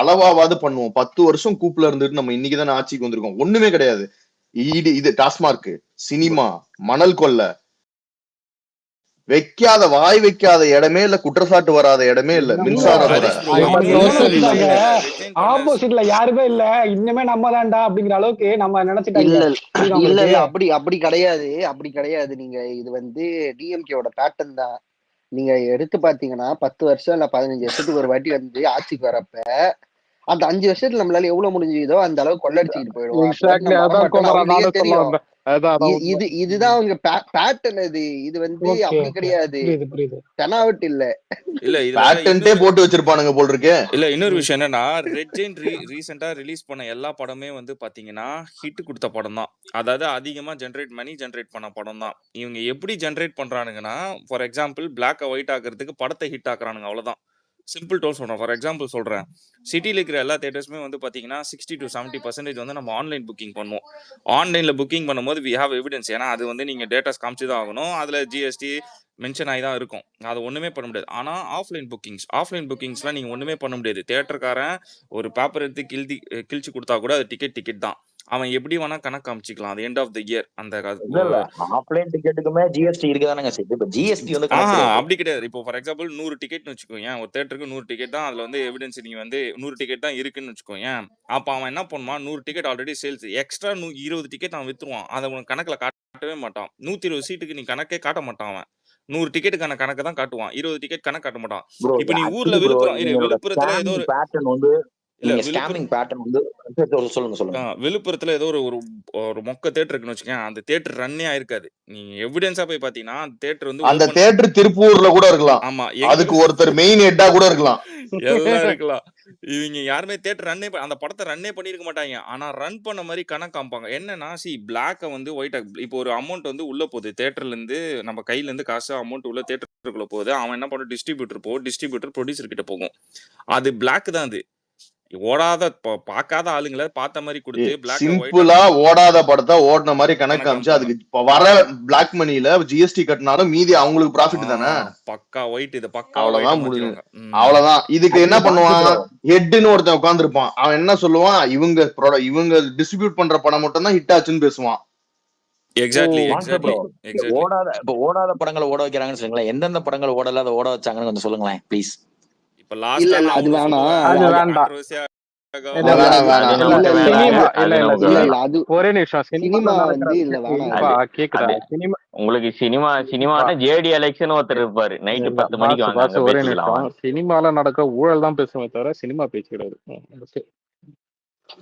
அளவாவது பண்ணுவோம். 10 வருஷம் கூப்புல இருந்துட்டு நம்ம இன்னைக்குதானே ஆட்சிக்கு வந்திருக்கோம். ஒண்ணுமே கிடையாது. இது டாஸ்மார்க், சினிமா, மணல் கொள்ள வாய் வைக்காத இடமே இல்ல, குற்றச்சாட்டு வராத இடமே இல்ல. மின்சாரத்தோட ஆப்போசிட்ல யாருமே இல்ல, இன்னுமே நம்ம தான்டா அப்படிங்கிற அளவுக்கு நம்ம நினைச்சிட்டாங்க. இல்ல அப்படி கிடையாது. நீங்க இது வந்து டிஎம்கேவோட பேட்டர்ன் தான். நீங்க எடுத்து பாத்தீங்கன்னா 10 வருஷம் இல்ல 15 வருஷத்துக்கு ஒரு வாட்டி வந்து ஆட்சிக்கு வரப்ப அந்த 5 வருஷத்துல நம்மளால எவ்வளவு முடிஞ்சதோ அந்த அளவுக்கு கொள்ளடிச்சுக்கிட்டு போயிடுவோம். தெரியும். இதுதான் அவங்க பேட்டர்ன். இது வந்து அப்படி கிடையாது, தெனாவட் இல்ல பேட்டன்ட்டே போட்டு வச்சிருப்பானுங்க போல் இருக்கு. இல்ல இன்னொரு விஷயம் என்னன்னா, ரெட் ஜெயின் ரீசெண்டா ரிலீஸ் பண்ண எல்லா படமே வந்து பாத்தீங்கன்னா ஹிட் கொடுத்த படம் தான். அதாவது அதிகமா மணி ஜென்ரேட் பண்ண படம் தான். இவங்க எப்படி ஜென்ரேட் பண்றானுங்கன்னா, ஃபார் எக்ஸாம்பிள் பிளாக் ஒயிட் ஆக்குறதுக்கு படத்தை ஹிட் ஆக்குறானுங்க, அவ்வளவுதான். சிம்பிள் டோல் சொல்றேன். ஃபார் எக்ஸாம்பிள் சொல்றேன், சிட்டியில் இருக்கிற எல்லா தியேட்டர்ஸுமே வந்து பாத்தீங்கன்னா 60 to 70% வந்து நம்ம ஆன்லைன் புக்கிங் பண்ணுவோம். ஆன்லைன்ல புக்கிங் பண்ணும்போது வி ஹேவ் எவிடன்ஸ். ஏன்னா அது வந்து நீங்க டேட்டாஸ் காமிச்சு தான் ஆகணும். அதுல ஜிஎஸ்டி மென்ஷன் ஆகி தான் இருக்கும். அதை ஒண்ணுமே பண்ண முடியாது. ஆனா ஆஃப்லைன் புக்கிங்ஸ்லாம் நீங்க ஒண்ணுமே பண்ண முடியாது. தியேட்டர்காரன் ஒரு பேப்பர் எடுத்து கிழிச்சு கொடுத்தா கூட அது டிக்கெட் தான். அவன் எப்படி வேணா கணக்கு காமிச்சிக்கலாம். அது எண்ட் ஆஃப் த இயர். அந்த ஆஃப்லைன் டிக்கெட்டுக்குமே ஜிஎஸ்டி இருக்குதானங்க. இப்ப ஜிஎஸ்டி வந்து அப்படி கிடையாது. இப்போ ஃபார் எக்ஸாம்பிள் 100 டிக்கெட்னு வச்சுக்கோங்க, ஒரு தியேட்டருக்கு 100 டிக்கெட் தான். அதுல வந்து எவிடன்ஸ் நீங்க வந்து 100 டிக்கெட் தான் இருக்குன்னு வச்சுக்கோங்க. அப்ப அவன் என்ன பண்ணுவான், 100 ticket already sales, extra 20 ticket அவன் வித்துருவான். அதை உனக்கு கணக்குல காட்டவே மாட்டான். 120 சீட்டுக்கு நீ கணக்கே காட்ட மாட்டான். அவன் 100 டிக்கெட்டுக்கான கணக்கு தான் காட்டுவான், 20 டிக்கெட் கணக்கு காட்ட மாட்டான். இப்ப நீ ஊர்ல விழுப்புரத்துல ஏதோ ஒரு பேட்டர்ன் வந்து விழுப்புரத்துல ஏதோ ஒரு மொக்க தியேட்டர் இருக்குன்னு வச்சுக்கேன், அந்த தியேட்டர் ரன்னே ஆயிருக்காது. நீங்க எவிடன்ஸா போய் பாத்தீங்கன்னா அந்த தியேட்டர் வந்து அந்த தியேட்டர் திருப்பூர்ல கூட இருக்கலாம். ஆமா, அதுக்கு ஒருத்தர் மெயின் ஹெட்டா கூட இருக்கலாம், எல்லாம் இருக்கலாம். இவங்க யாருமே தியேட்டர் ரன்னே அந்த படத்தை ரன்னே பண்ணிருக்க மாட்டாங்க. ஆனா ரன் பண்ண மாதிரி கணக்கு காமிப்பாங்க. என்னன்னா பிளாக்க வந்து ஒயிட், இப்போ ஒரு அமௌண்ட் வந்து உள்ள போகுது தியேட்டர்ல இருந்து, நம்ம கையில இருந்து காசு அமௌண்ட் உள்ள தியேட்டருக்குள்ள போகுது. அவன் என்ன பண்ண, டிஸ்ட்ரிபியூட்டர் ப்ரொடியூசர் கிட்ட போகும். அது பிளாக் தான். அது ஓடாத பாக்காத ஆளுங்களை பார்த்த மாதிரி கொடுத்து சிம்பிளா ஓடாத படத்தை ஓடின மாதிரி கணக்கு காமிச்சு அதுக்கு வர பிளாக் மணில ஜிஎஸ்டி கட்டினாலும் மீதி அவங்களுக்கு ப்ராஃபிட் தானே. பக்கா ஒயிட், இது பக்கா அவ்வளவுதான் முடியும். அவ்வளவுதான். இதுக்கு என்ன பண்ணுவான், ஹெட்னு ஒருத்தன் உட்கார்ந்து இருப்பான். அவன் என்ன சொல்லுவான், இவங்க டிஸ்ட்ரிபியூட் பண்ற படம் மட்டும் தான் ஹிட் ஆச்சுன்னு பேசுவான். எக்ஸாக்ட்லி. ஓடாத படங்களை ஓட வைக்கிறாங்கன்னு சொல்லுங்களேன். எந்தெந்த படங்கள் ஓடல ஓட வச்சாங்கன்னு கொஞ்சம் சொல்லுங்களேன் ப்ளீஸ். ஒரே நிமிஷம். உங்களுக்கு சினிமான ஜேடி எலெக்ஷன் ஒருத்தர் இருப்பாரு, நைட்டு 10 மணிக்கு. ஒரே நிமிஷம். சினிமால நடக்க ஊழல் தான் பேசுமே தவிர சினிமா பேசுகிறது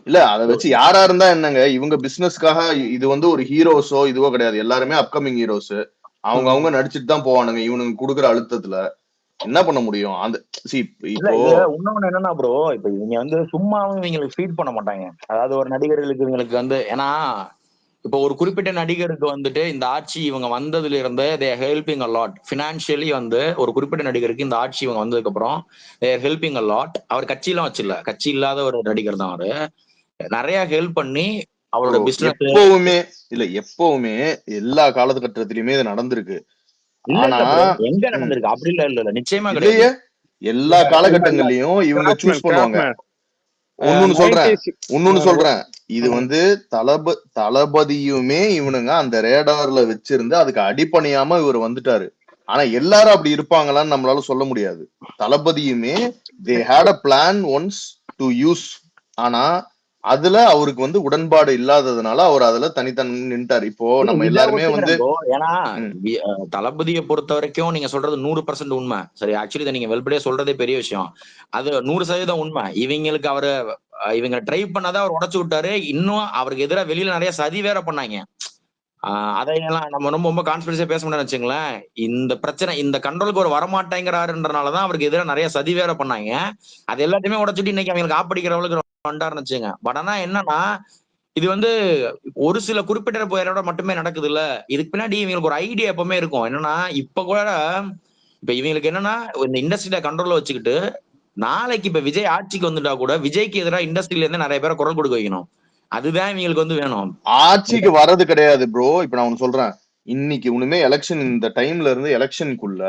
இல்ல. அதை வச்சு யாரா இருந்தா என்னங்க, இவங்க பிசினஸ்க்காக இது வந்து ஒரு ஹீரோஸோ இதுவோ கிடையாது. எல்லாருமே அப்கமிங் ஹீரோஸ். அவங்க நடிச்சுட்டு தான் போவானுங்க. இவனுக்கு கொடுக்குற அழுத்தத்துல என்ன பண்ண முடியும்? அந்த இன்னொன்னு என்னன்னா ப்ரோ, இப்ப இவங்க வந்து சும்மாவும் இவங்களுக்கு ஃபீட் பண்ண மாட்டாங்க. அதாவது ஒரு நடிகர்களுக்கு இவங்களுக்கு வந்து, ஏன்னா இப்போ ஒரு குறிப்பிட்ட நடிகருக்கு வந்துட்டு இந்த ஆட்சி இவங்க வந்ததுல இருந்து தே ஹெல்பிங் அ லாட் ஃபினான்ஷியலி. வந்து ஒரு குறிப்பிட்ட நடிகருக்கு இந்த ஆட்சி இவங்க வந்ததுக்கு அப்புறம் தே ஹெல்பிங் அ லாட். அவர் கட்சியெல்லாம் வச்சில்ல, கட்சி இல்லாத ஒரு நடிகர் தான் அவரு. நிறைய ஹெல்ப் பண்ணி அவரோட பிசினஸ் எப்பவுமே எல்லா காலகட்டத்திலயுமே இது நடந்திருக்கு. எங்க நடந்திருக்கு அப்படி இல்ல நிச்சயமா கிடையாது. எல்லா காலகட்டங்களையும் இவங்க சூஸ் பண்ணுவாங்க. இன்னொன்னு சொல்றேன், இது வந்து தளபதியுமே இவனுங்க அந்த ரேடார்ல வச்சிருந்து அதுக்கு அடிப்பணியாம இவர் வந்துட்டாரு. ஆனா எல்லாரும் அப்படி இருப்பாங்களான்னு நம்மளால சொல்ல முடியாது. தளபதியுமே they had a plan once to use. ஆனா அதுல அவருக்கு வந்து உடன்பாடு இல்லாததுனால அவர் அதுல தனித்தனி நின்றார். இப்போ நம்ம எல்லாருமே வந்து, ஏன்னா தளபதியை பொறுத்த வரைக்கும் நீங்க சொல்றது 100% உண்மை. சரி, ஆக்சுவலி இதை நீங்க வெல்படியா சொல்றதே பெரிய விஷயம். அது 100% உண்மை. இவங்களுக்கு இவங்க ட்ரை பண்ணாதான் அவர் உடைச்சு விட்டாரு. இன்னும் அவருக்கு எதிராக வெளியில நிறைய சதி வேற பண்ணாங்க. அதையெல்லாம் நம்ம ரொம்ப கான்பிடன்ஸா பேச முடியாது வச்சுங்களேன். இந்த பிரச்சனை இந்த கண்ட்ரோலுக்கு ஒரு வரமாட்டேங்கிறாருன்றனாலதான் அவருக்கு எதிராக நிறைய சதி வேற பண்ணாங்க. அது எல்லாத்தையுமே உடைச்சிட்டு இன்னைக்கு அவங்களுக்கு ஆப்படிக்கிற அளவுக்கு வந்தாருன்னு வச்சுங்க. பட் ஆனா என்னன்னா, இது வந்து ஒரு சில குறிப்பிட்ட பேரோட மட்டுமே நடக்குது இல்ல. இதுக்கு பின்னாடி இவங்களுக்கு ஒரு ஐடியா எப்பவுமே இருக்கும். என்னன்னா இப்ப இவங்களுக்கு என்னன்னா, இந்த இண்டஸ்ட்ரியில கண்ட்ரோல்ல வச்சுக்கிட்டு நாளைக்கு இப்ப விஜய் ஆட்சிக்கு வந்துட்டா கூட விஜய்க்கு எதிராக இண்டஸ்ட்ரியில இருந்து நிறைய பேரை குரல் கொடுக்க வைக்கணும். அதுதான் இவங்களுக்கு வந்து வேணும். ஆட்சிக்கு வர்றது கிடையாது ப்ரோ. இப்ப நான் ஒண்ணு சொல்றேன், இன்னைக்கு ஒண்ணுமே எலெக்ஷன், இந்த டைம்ல இருந்து எலெக்ஷனுக்குள்ள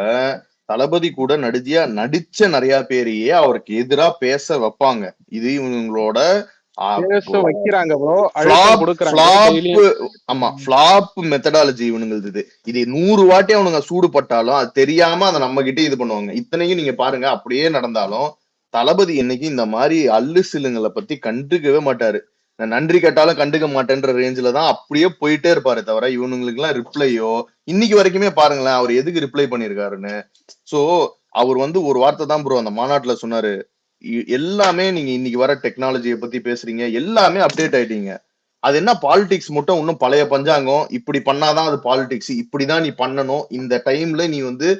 தளபதி கூட நடிச்ச நிறைய பேரையே அவருக்கு எதிரா பேச வைப்பாங்க. இது இவங்களோட பேச வைக்கிறாங்க ப்ரோ, அழுத்தம் ஃபிளாப் கொடுக்குறாங்க ஃபிளாப் டெய்லியும். ஆமா ஃபிளாப் மெத்தடாலஜி இவனுங்களுது. இது 100 வாட்டி அவனுங்க சூடுபட்டாலும் அது தெரியாம அதை நம்ம கிட்ட இது பண்ணுவாங்க. இத்தனைக்கும் நீங்க பாருங்க, அப்படியே நடந்தாலும் தளபதி என்னைக்கு இந்த மாதிரி அல்லு சில்லுங்களை பத்தி கண்டுக்கவே மாட்டாரு. நான் நன்றி கேட்டாலும் கண்டுக்க மாட்டேன்ற ரேஞ்சில தான் அப்படியே போயிட்டே இருப்பாரு தவிர இவனுங்களுக்கு எல்லாம் ரிப்ளையோ இன்னைக்கு வரைக்குமே பாருங்களேன் அவர் எதுக்கு ரிப்ளை பண்ணிருக்காருன்னு. சோ அவர் வந்து ஒரு வார்த்தை தான் ப்ரோ அந்த மாநாட்டுல சொன்னாரு, எல்லாமே நீங்க இன்னைக்கு வர டெக்னாலஜியை பத்தி பேசுறீங்க, எல்லாமே அப்டேட் ஆயிட்டீங்க. அது என்ன பாலிடிக்ஸ் மட்டும் இன்னும் பழைய பஞ்சாங்கம், இப்படி பண்ணாதான் அது பாலிடிக்ஸ், இப்படிதான் நீ பண்ணணும், இந்த டைம்ல நீ வந்து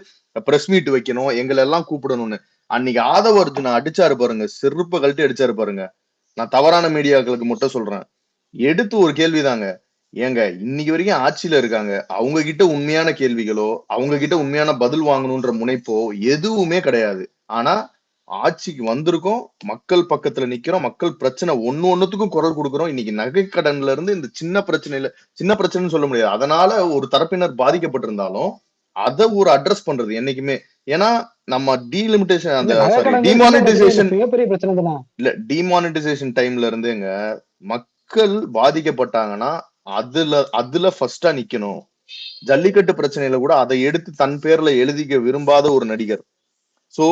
பிரஸ் மீட் வைக்கணும், எங்களை எல்லாம் கூப்பிடணும்னு. அன்னைக்கு ஆதவ அர்ஜுனா அடிச்சாரு பாருங்க, செருப்பு கழட்டி அடிச்சாரு பாருங்க. நான் தவறான மீடியாக்களுக்கு மட்டும் சொல்றேன், எடுத்து ஒரு கேள்விதாங்க, ஏங்க இன்னைக்கு வரைக்கும் ஆட்சியில இருக்காங்க, அவங்க கிட்ட உண்மையான கேள்விகளோ அவங்க கிட்ட உண்மையான பதில் வாங்கணும்ன்ற முனைப்போ எதுவுமே கிடையாது. ஆனா ஆட்சிக்கு வந்திருக்கோம், மக்கள் பக்கத்துல நிக்கிறோம், மக்கள் பிரச்சனை ஒண்ணுத்துக்கும் குரல் கொடுக்குறோம். இன்னைக்கு நகைக்கடன்ல இருந்து இந்த சின்ன பிரச்சனைன்னு சொல்ல முடியாது, அதனால ஒரு தரப்பினர் பாதிக்கப்பட்டிருந்தாலும் அதை ஒரு அட்ரஸ் பண்றது என்னைக்குமே. ஏன்னா நம்ம டீலிமிட்டேஷன் அந்த டிமானிட்டைசேஷன் இல்ல டிமானிட்டைசேஷன் டைம்ல இருந்துங்க மக்கள் பாதிக்கப்பட்டாங்கன்னா அதுல ஃபர்ஸ்டா நிக்கணும். ஜல்லிக்கட்டு பிரச்சனையில கூட அதை எடுத்து தன் பேர்ல எழுதிக்க விரும்பாத ஒரு நடிகர். சோ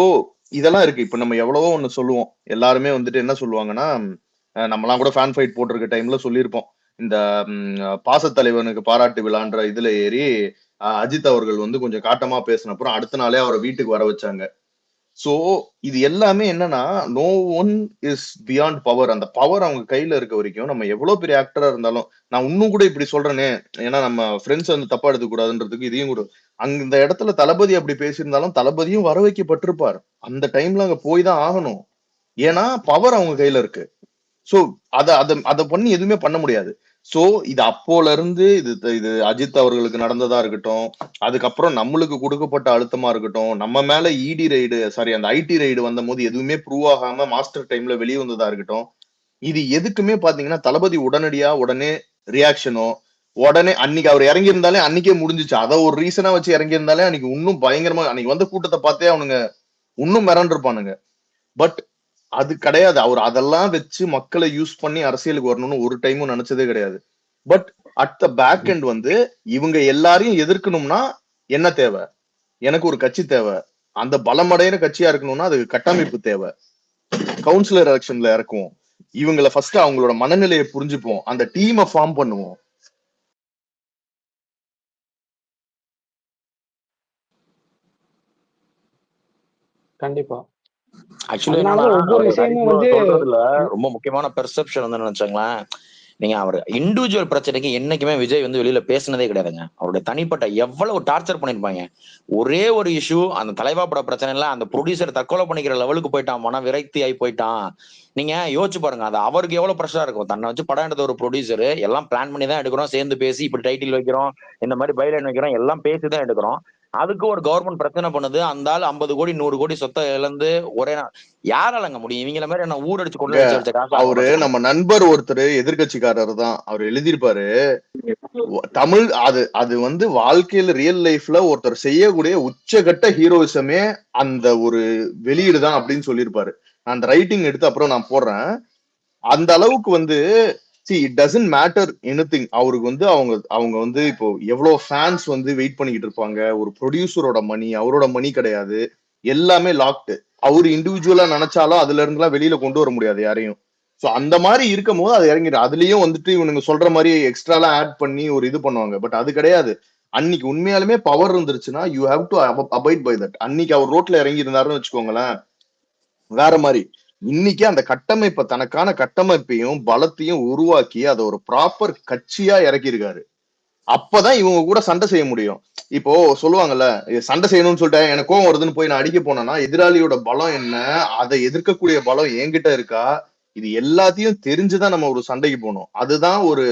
இதெல்லாம் இருக்கு. இப்ப நம்ம எவ்வளவோ ஒண்ணு சொல்லுவோம், எல்லாருமே வந்துட்டு என்ன சொல்லுவாங்கன்னா, நம்மலாம் கூட ஃபேன் ஃபைட் போட்டிருக்க டைம்ல சொல்லியிருப்போம், இந்த பாசத்தலைவனுக்கு பாராட்டு விழான்ற இதுல ஏறி அஜித் அவர்கள் வந்து கொஞ்சம் காட்டமா பேசின அப்புறம் அடுத்த நாளே அவரை வீட்டுக்கு வர வச்சாங்க. சோ இது எல்லாமே என்னன்னா, no one is beyond power. அந்த பவர் அவங்க கையில இருக்க வரைக்கும் நம்ம எவ்வளவு பெரிய ஆக்டரா இருந்தாலும், நான் இன்னும் கூட இப்படி சொல்றேனே, ஏன்னா நம்ம ஃப்ரெண்ட்ஸ் வந்து தப்பா எடுத்துக்க கூடாதுன்றதுக்கு இதையும் கூட, அங்க இந்த இடத்துல தளபதி அப்படி பேசியிருந்தாலும் தளபதியும் வர வைக்கப்பட்டிருப்பார். அந்த டைம்ல அங்க போய் தான் ஆகணும், ஏன்னா பவர் அவங்க கையில இருக்கு. சோ அத பண்ணி எதுவுமே பண்ண முடியாது. சோ இது அப்போல இருந்து இது அஜித் அவர்களுக்கு நடந்ததா இருக்கட்டும், அதுக்கப்புறம் நம்மளுக்கு கொடுக்கப்பட்ட அழுத்தமா இருக்கட்டும், நம்ம மேல இடி ரைடு அந்த ஐடி ரைடு வந்த போது எதுவுமே ப்ரூவ் ஆகாம மாஸ்டர் டைம்ல வெளியே வந்ததா இருக்கட்டும், இது எதுக்குமே பாத்தீங்கன்னா தளபதி உடனே ரியாக்ஷனோ, உடனே அன்னைக்கு அவர் இறங்கி இருந்தாலே அன்னைக்கே முடிஞ்சிச்சு. அதை ஒரு ரீசனா வச்சு இறங்கி இருந்தாலே அன்னைக்கு இன்னும் பயங்கரமா, அன்னைக்கு வந்த கூட்டத்தை பார்த்தே அவனுங்க இன்னும் மிரண்டிருப்பானுங்க. பட் அது கிடையாது. அவர் அதெல்லாம் வச்சு மக்களை யூஸ் பண்ணி அரசியலுக்கு வரணும்னு ஒரு டைமும் நினைச்சதே கிடையாது. But at the back end வந்து இவங்க எல்லாரையும் எதிர்க்கணும்னா என்ன தேவை, எனக்கு ஒரு கட்சி தேவை, அந்த பலமடைகிற கட்சியா இருக்கணும்னா அதுக்கு கட்டமைப்பு தேவை. கவுன்சிலர் எலெக்ஷன்ல இறக்குவோம், இவங்களை ஃபர்ஸ்ட் அவங்களோட மனநிலையை புரிஞ்சுப்போம், அந்த டீமை ஃபார்ம் பண்ணுவோம். கண்டிப்பா. ஆக்சுவலி சொல்றதுல ரொம்ப முக்கியமான பெர்செப்ஷன் வந்து நினைச்சாங்களேன், நீங்க அவர் இண்டிவிஜுவல் பிரச்சனைக்கு என்னைக்குமே விஜய் வந்து வெளியில பேசினதே கிடையாதுங்க. அவருடைய தனிப்பட்ட எவ்வளவு டார்ச்சர் பண்ணிருப்பாங்க. ஒரே ஒரு இஷ்யூ, அந்த தலைவா பட பிரச்சனை இல்ல, அந்த ப்ரொடியூசர் தற்கொலை பண்ணிக்கிற லெவலுக்கு போயிட்டான், மன விரக்தி ஆகி போயிட்டான். நீங்க யோசிச்சு பாருங்க, அது அவருக்கு எவ்வளவு பிரஷரா இருக்கும். தன்னை வச்சு படம் எடுத்த ஒரு ப்ரொடியூசர், எல்லாம் பிளான் பண்ணி தான் எடுக்கிறோம், சேர்ந்து பேசி இப்படி டைட்டில் வைக்கிறோம், இந்த மாதிரி பைலைன் வைக்கிறோம், எல்லாம் பேசிதான் எடுக்கிறோம். அதுக்கு ஒரு கவர்மெண்ட் பிரச்சனை பண்ணுது, அந்த ஆள் 50 கோடி 100 கோடி சொத்தை இழந்து ஒரே யாராலங்க முடியும்? இவங்கள மாதிரி என்ன ஊர் அடிச்சு கொண்டு வச்ச காசு. அவரு நம்ம நண்பர் ஒருத்தர் எதிர்கட்சிக்காரர் தான், அவர் எழுதியிருப்பாரு தமிழ், அது வந்து வாழ்க்கையில ரியல் லைஃப்ல ஒருத்தர் செய்யக்கூடிய உச்சகட்ட ஹீரோயிசமே அந்த ஒரு வெளியீடு தான் அப்படின்னு சொல்லியிருப்பாரு. நான் அந்த ரைட்டிங் எடுத்து அப்புறம் நான் போடுறேன். அந்த அளவுக்கு வந்து இட் டசன்ட் மேட்டர் எனிதிங். அவருக்கு வந்து அவங்க வந்து இப்போ எவ்வளவு ஃபேன்ஸ் வந்து வெயிட் பண்ணிக்கிட்டு இருப்பாங்க. ஒரு ப்ரொடியூசரோட மணி அவரோட மணி கிடையாது, எல்லாமே லாக்டு. அவரு இண்டிவிஜுவலா நினைச்சாலும் அதுல இருந்து எல்லாம் வெளியில கொண்டு வர முடியாது யாரையும். சோ அந்த மாதிரி இருக்கும் போது அது இறங்கிடும். அதுலயும் வந்துட்டு இவனுங்க சொல்ற மாதிரி எக்ஸ்ட்ராலாம் ஆட் பண்ணி ஒரு இது பண்ணுவாங்க. பட் அது கிடையாது. அன்னைக்கு உண்மையாலுமே பவர் இருந்துருச்சுன்னா you have to abide by that. அன்னைக்கு அவர் ரோட்ல இறங்கி இருந்தாருன்னு வச்சுக்கோங்களேன், வேற மாதிரி. இன்னைக்கு அந்த கட்டமைப்பை, தனக்கான கட்டமைப்பையும் பலத்தையும் உருவாக்கி அதை ஒரு ப்ராப்பர் கட்சியா இறக்கியிருக்காரு. அப்பதான் இவங்க கூட சண்டை செய்ய முடியும். இப்போ சொல்லுவாங்கல்ல, சண்டை செய்யணும்னு சொல்லிட்டு எனக்கு கோவம் வருதுன்னு போய் நான் அடிக்க போனேன்னா எதிராளியோட பலம் என்ன, அதை எதிர்க்கக்கூடிய பலம் என்கிட்ட இருக்கா, இது எல்லாத்தையும் தெரிஞ்சுதான் நம்ம ஒரு சண்டைக்கு போகணும். அதுதான் ஒரு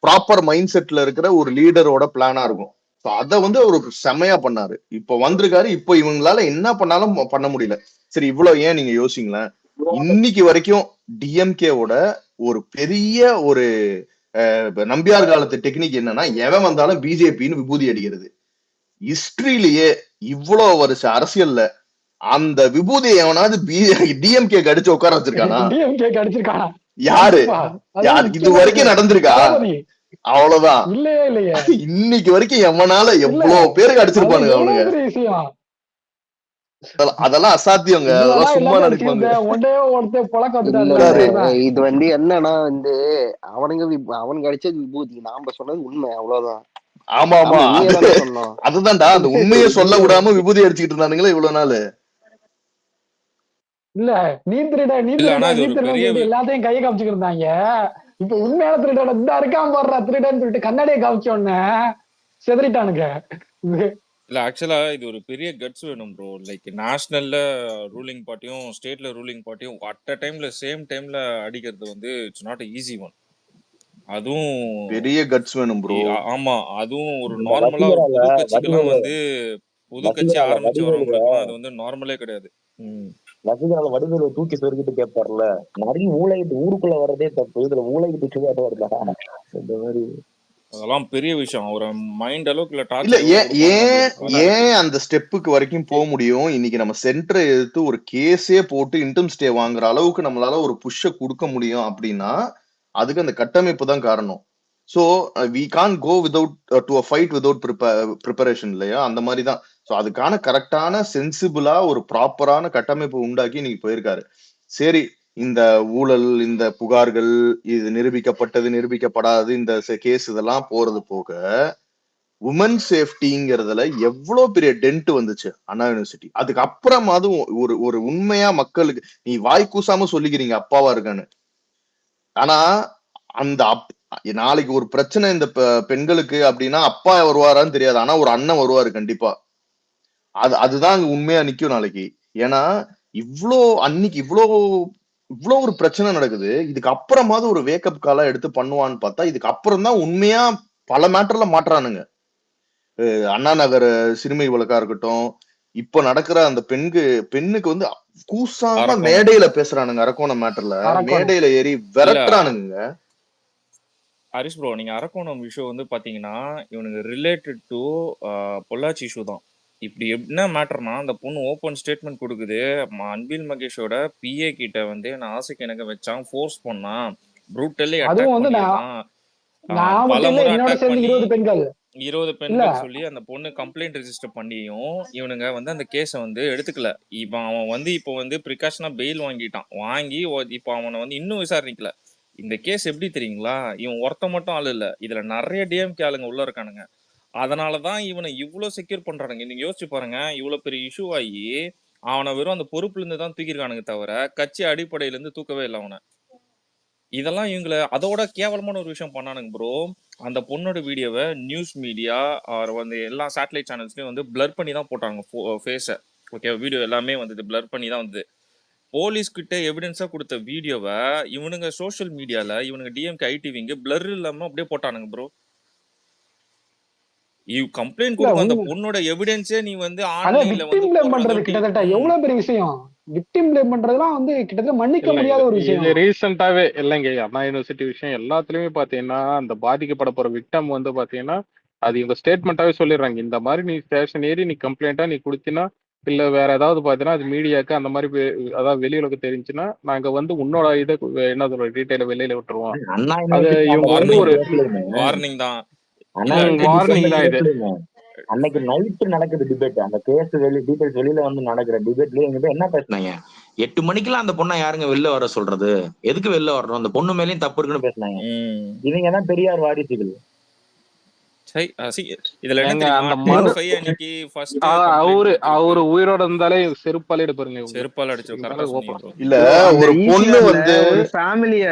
ப்ராப்பர் மைண்ட் செட்ல இருக்கிற ஒரு லீடரோட பிளானா இருக்கும். அதை வந்து ஒரு செமையா பண்ணாரு. இப்ப வந்திருக்காரு, இப்போ இவங்களால என்ன பண்ணாலும் பண்ண முடியல. சரி இவ்வளவு ஏன் நீங்க யோசிங்களேன், இன்னைக்கு வரைக்கும் டிஎம்கேவோட ஒரு பெரிய ஒரு நம்பியார் காலத்து டெக்னிக் என்னன்னா, எவன் வந்தாலும் பிஜேபின்னு விபூதி அடிக்கிறது. ஹிஸ்டரியிலேயே இவ்வளவு வருஷ அரசியல்ல அந்த விபூதியை எவனாவது டிஎம்கே அடிச்சு உட்கார வச்சிருக்கானா? டிஎம்கே அடிச்சிருக்கானா? யாரு கண்டிப்பா. அது யாரு இது முக்கியமான வரைக்கும் விஷயம். நடந்திருக்கா? தளபதி அவ்வளவுதான். இல்லையே இல்லையே. இன்னைக்கு வரைக்கும் எவனால இல்ல எவ்வளவு பேருக்கு அது அடிச்சிருப்பானுங்க அவனுங்க. எவ்வளவு பெரிய விஷயம். அதெல்லாம் அசாத்தியங்க. அதெல்லாம் இவ்வளவுதான் சும்மா எல்லாத்தையும் நினைப்பாங்க. அடிச்சுக்கிட்டு ஒன்றே ஒருத்தர் புழக்க இல்ல வந்துட்டாருல யாரு? அவர்தான். இது வந்து என்னன்னா வந்து அவனுங்க அடிச்சது விபூதி, நாம சொன்னது உண்மை, அவ்வளவுதான். ஆமா ஆமா, நாம உண்மையை அது தானே சொன்னோம். அதுதான்டா, அந்த உண்மையை சொல்ல விடாம விபூதி அடிச்சுக்கிட்டு இருந்தானுங்களே இவ்வளவு நாள். இல்ல நீ திருட நீ இல்ல ஆனா திருட இது நீ ஒரு திருடன்னு பெரிய சொல்லிட்டு எல்லாத்தையும் கையை காமிச்சுக்கிட்டு இருந்தாங்க. இப்ப உண்மையான திருடோட இந்த இருக்காம போடுற திருடன்னு சொல்லிட்டு கண்ணாடியை காமிச்ச உடனே செதறிட்டானுங்க. இல்ல ஆக்சுவலா இது ஒரு பெரிய கட்ஸ் வேணும் ப்ரோ. லைக் நேஷனல்ல ரூலிங் பார்ட்டியும் ஸ்டேட்ல ரூலிங் பார்ட்டியும் அட் அ டைம்ல சேம் டைம்ல அடிக்கிறது வந்து இட்ஸ் நாட் ஈஸி ஒன். அதுவும் பெரிய கட்ஸ் வேணும் ப்ரோ. ஆமா, அதுவும் ஒரு இந்த நார்மலா ஒரு வடிவேல புது கட்சிக்கெல்லாம் வடிவேலு வந்து புது கட்சி வடிவேல ஆரம்பிச்சு வடிவேலு வரவங்களுக்குலாம் அது வந்து நார்மலே கிடையாது. வடிவேலு தூக்கி சொருகிட்டு கேட்பார்ல, நிறைய ஊழையிட்டு ஊருக்குள்ள வர்றதே தப்பு, இதுல ஊழையிட்டு சுகாதாரம் வருதா இந்த மாதிரி. அதெல்லாம் பெரிய விஷயம். ஒரு மைண்ட் அளவுக்கு இல்ல இல்ல டார்ச்சர் ஏன் எவ்வளவு கொடுப்பாங்க ஏன் நம்மளுக்கு. ஏன் அந்த ஸ்டெப்புக்கு வரைக்கும் போக முடியும்? இன்னைக்கு நம்ம சென்டரை எடுத்து ஒரு கேஸே போட்டு இன்டம் ஸ்டே வாங்குற அளவுக்கு நம்மளால ஒரு புஷ்ஷ கொடுக்க முடியும் அப்படின்னா அதுக்கு அந்த கட்டமைப்பு தான் காரணம். So we can go without to a fight without preparation இல்லையா? அந்த மாதிரி தான். ஸோ அதுக்கான கரெக்டான சென்சிபிளா ஒரு ப்ராப்பரான கட்டமைப்பு உண்டாக்கி இன்னைக்கு போயிருக்காரு. சரி, இந்த ஊழல், இந்த புகார்கள், இது நிரூபிக்கப்பட்டது நிரூபிக்கப்படாது, இந்த கேஸ் இதெல்லாம் போறது போக உமன் சேஃப்டிங்கிறதுல எவ்வளவு பெரிய டென்ட் வந்துச்சு அண்ணா யூனிவர்சிட்டி. அதுக்கு அப்புறமாவது ஒரு ஒரு உண்மையா மக்களுக்கு நீ வாய் கூசாம சொல்லிக்கிறீங்க அப்பாவா இருக்கான்னு. ஆனா அந்த நாளைக்கு ஒரு பிரச்சனை இந்த பெண்களுக்கு அப்படின்னா அப்பா வருவாரான்னு தெரியாது, ஆனா ஒரு அண்ணன் வருவாரு கண்டிப்பா. அதுதான் அங்க உண்மையா நிக்கும் நாளைக்கு. ஏன்னா அன்னைக்கு இவ்வளோ ஒரு பிரச்சனை நடக்குது. இதுக்கு அப்புறமாவது ஒரு வேக்கப் காலா எடுத்து பண்ணுவான்னு பார்த்தா இதுக்கு அப்புறம் தான் உண்மையா பல மேட்டர்ல மாட்டுறானுங்க. அண்ணா நகர் சிறுமை வழக்கா இருக்கட்டும், இப்ப நடக்கிற அந்த பெண்ணுக்கு வந்து கூசாம மேடையில பேசுறானுங்க. அரக்கோணம் மேட்டர்ல மேடையில ஏறி விரட்டுறானுங்க. ஹரிஷ் ப்ரோ, நீங்க அரக்கோணம் விஷயம் வந்து பாத்தீங்கன்னா இவனுக்கு ரிலேட்டட் டு பொள்ளாச்சி இஷ்யூ தான். இப்படி என்ன மேட்டர்னா, அந்த பொண்ணு ஓப்பன் ஸ்டேட்மெண்ட் கொடுக்குது. அன்பில் மகேஷோட பிஏ கிட்ட வந்து நான் ஆசைக்கு எனக்கு வச்சான், ஃபோர்ஸ் பண்ணான், ப்ரூட்டலி அட்டாக் பண்ணிருக்கான், பல முறை அட்டாக் பண்ணி 20 பெண்கள் சொல்லி அந்த பொண்ணு கம்ப்ளைண்ட் ரெஜிஸ்டர் பண்ணியும் இவனுங்க வந்து அந்த கேஸை வந்து எடுத்துக்கல. இப்போ அவன் வந்து இப்போ வந்து ப்ரிகாஷனா பெயில் வாங்கி இப்போ அவனை வந்து இன்னும் விசாரிக்கல. இந்த கேஸ் எப்படி தெரியுங்களா? இவன் ஒருத்த மட்டும் ஆள் இல்ல, இதுல நிறைய டிஎம்கே ஆளுங்க உள்ள இருக்கானுங்க. அதனாலதான் இவனை இவ்வளவு செக்யூர் பண்றானுங்க. நீங்க யோசிச்சு பாருங்க, இவ்வளவு பெரிய இஷ்யூ ஆகி அவனை வெறும் அந்த பொறுப்புல இருந்து தான் தூக்கிருக்கானுங்க தவிர கட்சி அடிப்படையில இருந்து தூக்கவே இல்லை அவனை. இதெல்லாம் இவங்களை அதோட கேவலமான ஒரு விஷயம் பண்ணானுங்க ப்ரோ. அந்த பொண்ணோட வீடியோவை நியூஸ் மீடியா வந்து எல்லா சேட்டலைட் சேனல்ஸ்லயும் வந்து பிளர் பண்ணி தான் போட்டாங்க ஃபேஸை. ஓகே, வீடியோ எல்லாமே வந்து பிளர் பண்ணி தான் வந்து போலீஸ் கிட்ட எவிடன்ஸா கொடுத்த வீடியோவை இவனுங்க சோசியல் மீடியால இவனுங்க டிஎம்கே ஐடிவிங்க பிளர் இல்லாம அப்படியே போட்டானுங்க ப்ரோ. கம்ப்ளைண்ட் கொடுக்கும் அந்த பொண்ணோட எவிடன்ஸே நீ வந்து ஆன்லைன்ல வந்து பண்றது கிட்டத்தட்ட எவ்வளவு பெரிய விஷயம். விக்டிம் ப்ளேம் பண்றதுலாம் வந்து கிட்டத்தட்ட மன்னிக்க முடியாத ஒரு விஷயம். இது ரீசெண்டாவே இல்லைங்க, அண்ணா யூனிவர்சிட்டி விஷயம் எல்லாத்துலயுமே பாத்தீங்கன்னா அந்த பாதிக்கப்பட போற விக்டம் வந்து பாத்தீங்கன்னா அது இவங்க ஸ்டேட்மெண்டாவே சொல்லிடுறாங்க. இந்த மாதிரி நீ ஸ்டேஷன் ஏறி நீ கம்ப்ளைண்டா நீ கொடுத்தினா இல்ல வேற ஏதாவது பாத்தீங்கன்னா அது மீடியாக்கு அந்த மாதிரி அதாவது வெளியுலக தெரிஞ்சுன்னா நாங்க வந்து உன்னோட இதை என்ன சொல்ற டீட்டெயில வெளியில விட்டுருவோம். அது இவங்க வந்து ஒரு வார்னிங் தான். வார்னிங் தான் இது. அன்னைக்கு நைட்டு நடக்குது டிபேட், அந்த கேஸ் டீடைல்ஸ் வெளியில வந்து நடக்கிற டிபேட்லயே எங்க என்ன பேசினாங்க, 8 மணிக்கெல்லாம் அந்த பொண்ணை யாருங்க வெளில வர சொல்றது, எதுக்கு வெளில வரணும், அந்த பொண்ணு மேலேயும் தப்பு இருக்குன்னு பேசினாங்க. இவங்க தான் பெரியார் வாரிசுகள். அவரு உயிரோட இருந்தாலே செருப்பாலே எடுப்பாருங்க. இல்ல ஒரு பொண்ணு வந்து ஒரு ஃபேமிலிய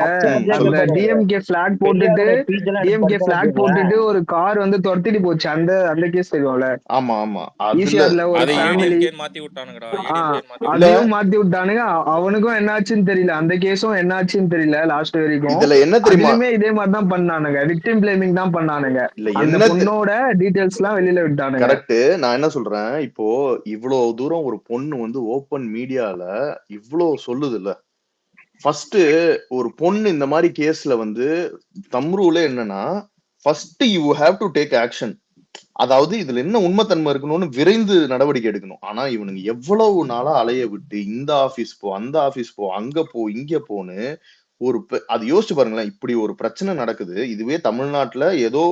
டிஎம்கே ஃபிளாக் போட்டுட்டு ஒரு கார் வந்து துரத்திட்டு போச்சு. அந்த கேஸ் தெரியும்ல? ஆமா ஆமா, ஈசிஆர்ல ஒரு ஃபேமிலி அதையும் மாத்தி விட்டானுங்க. அவனுக்கும் என்னாச்சுன்னு தெரியல, அந்த கேஸும் என்னாச்சுன்னு தெரியல லாஸ்ட் வரைக்கும். இதுல என்ன தெரியுமா, இதே மாதிரி தான் பண்ணானுங்க, விக்டிம் பிளேமிங் தான் பண்ணானுங்க. அந்த பொண்ணோட டீடைல்ஸ் எல்லாம் வெளியில விட்டானுங்க. கரெக்ட். நான் என்ன சொல்றேன், இப்போ இவ்வளவு தூரம் ஒரு பொண்ணு வந்து ஓப்பன் மீடியால இவ்வளவு சொல்லுது இல்ல, ஃபர்ஸ்ட் ஒரு பொண்ணு இந்த மாதிரி கேஸ்ல வந்து தம்ரூல என்னன்னா first you have to take action. அதாவது இதுல என்ன உண்மைத்தன்மை இருக்கணும்னு விரைந்து நடவடிக்கை எடுக்கணும். ஆனா இவனுங்க எவ்வளவு நாளா அலைய விட்டு இந்த ஆபீஸ் போ, அந்த ஆபீஸ் போ, அங்க போ, இங்க போன்னு அது யோசிச்சு பாருங்களேன். இப்படி ஒரு பிரச்சனை நடக்குது. இதுவே தமிழ்நாட்டுல ஏதோ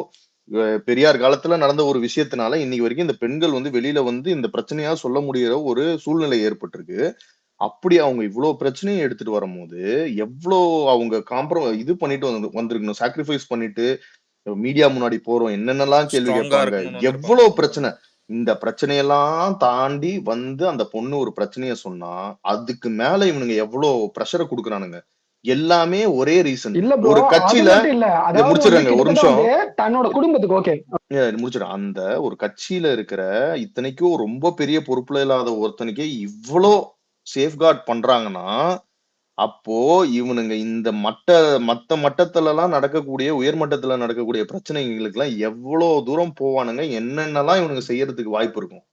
பெரியார் காலத்துல நடந்த ஒரு விஷயத்தினால இன்னைக்கு வரைக்கும் இந்த பெண்கள் வந்து வெளியில வந்து இந்த பிரச்சனையா சொல்ல முடியற ஒரு சூழ்நிலை ஏற்பட்டிருக்கு. அப்படி அவங்க இவ்வளவு பிரச்சனையை எடுத்துட்டு வரும்போது எவ்வளோ அவங்க இது பண்ணிட்டு வந்திருக்கணும், சாக்ரிஃபைஸ் பண்ணிட்டு மீடியா முன்னாடி போறோம், என்னென்னலாம் கேள்வி ஸ்ட்ராங்கா கேட்பாங்க, இருக்கணும்னு வந்திருப்பாங்க. எவ்வளவு பிரச்சனை. இந்த பிரச்சனையெல்லாம் தாண்டி வந்து அந்த பொண்ணு ஒரு பிரச்சனைய சொன்னா அதுக்கு மேல இவனுங்க எவ்வளவு பிரஷரை கொடுக்குறானுங்க. எல்லாமே ஒரே ரீசன். இல்ல ப்ரோ, ஒரு அது கட்சியில மட்டும் இல்ல. இதை அதாவது வந்து முடிச்சிடுறாங்க ஒரு கிட்டத்தட்ட நிமிஷம் வந்து தன்னோட குடும்பத்துக்கு ஓகே முடிச்சிடும். அந்த ஒரு கட்சியில இருக்கிற இத்தனைக்கும் ரொம்ப பெரிய பொறுப்புல இல்லாத ஒருத்தனுக்கே இவ்வளோ சேஃப்கார்ட் பண்றாங்கன்னா அப்போ இவனுங்க இந்த மத்த மட்டத்துல எல்லாம் நடக்கக்கூடிய உயர்மட்டத்துல நடக்கக்கூடிய பிரச்சனைகளுக்கு எல்லாம் எவ்வளவு தூரம் போவானுங்க, என்னென்னலாம் இவனுங்க செய்யறதுக்கு வாய்ப்பு இருக்கும்.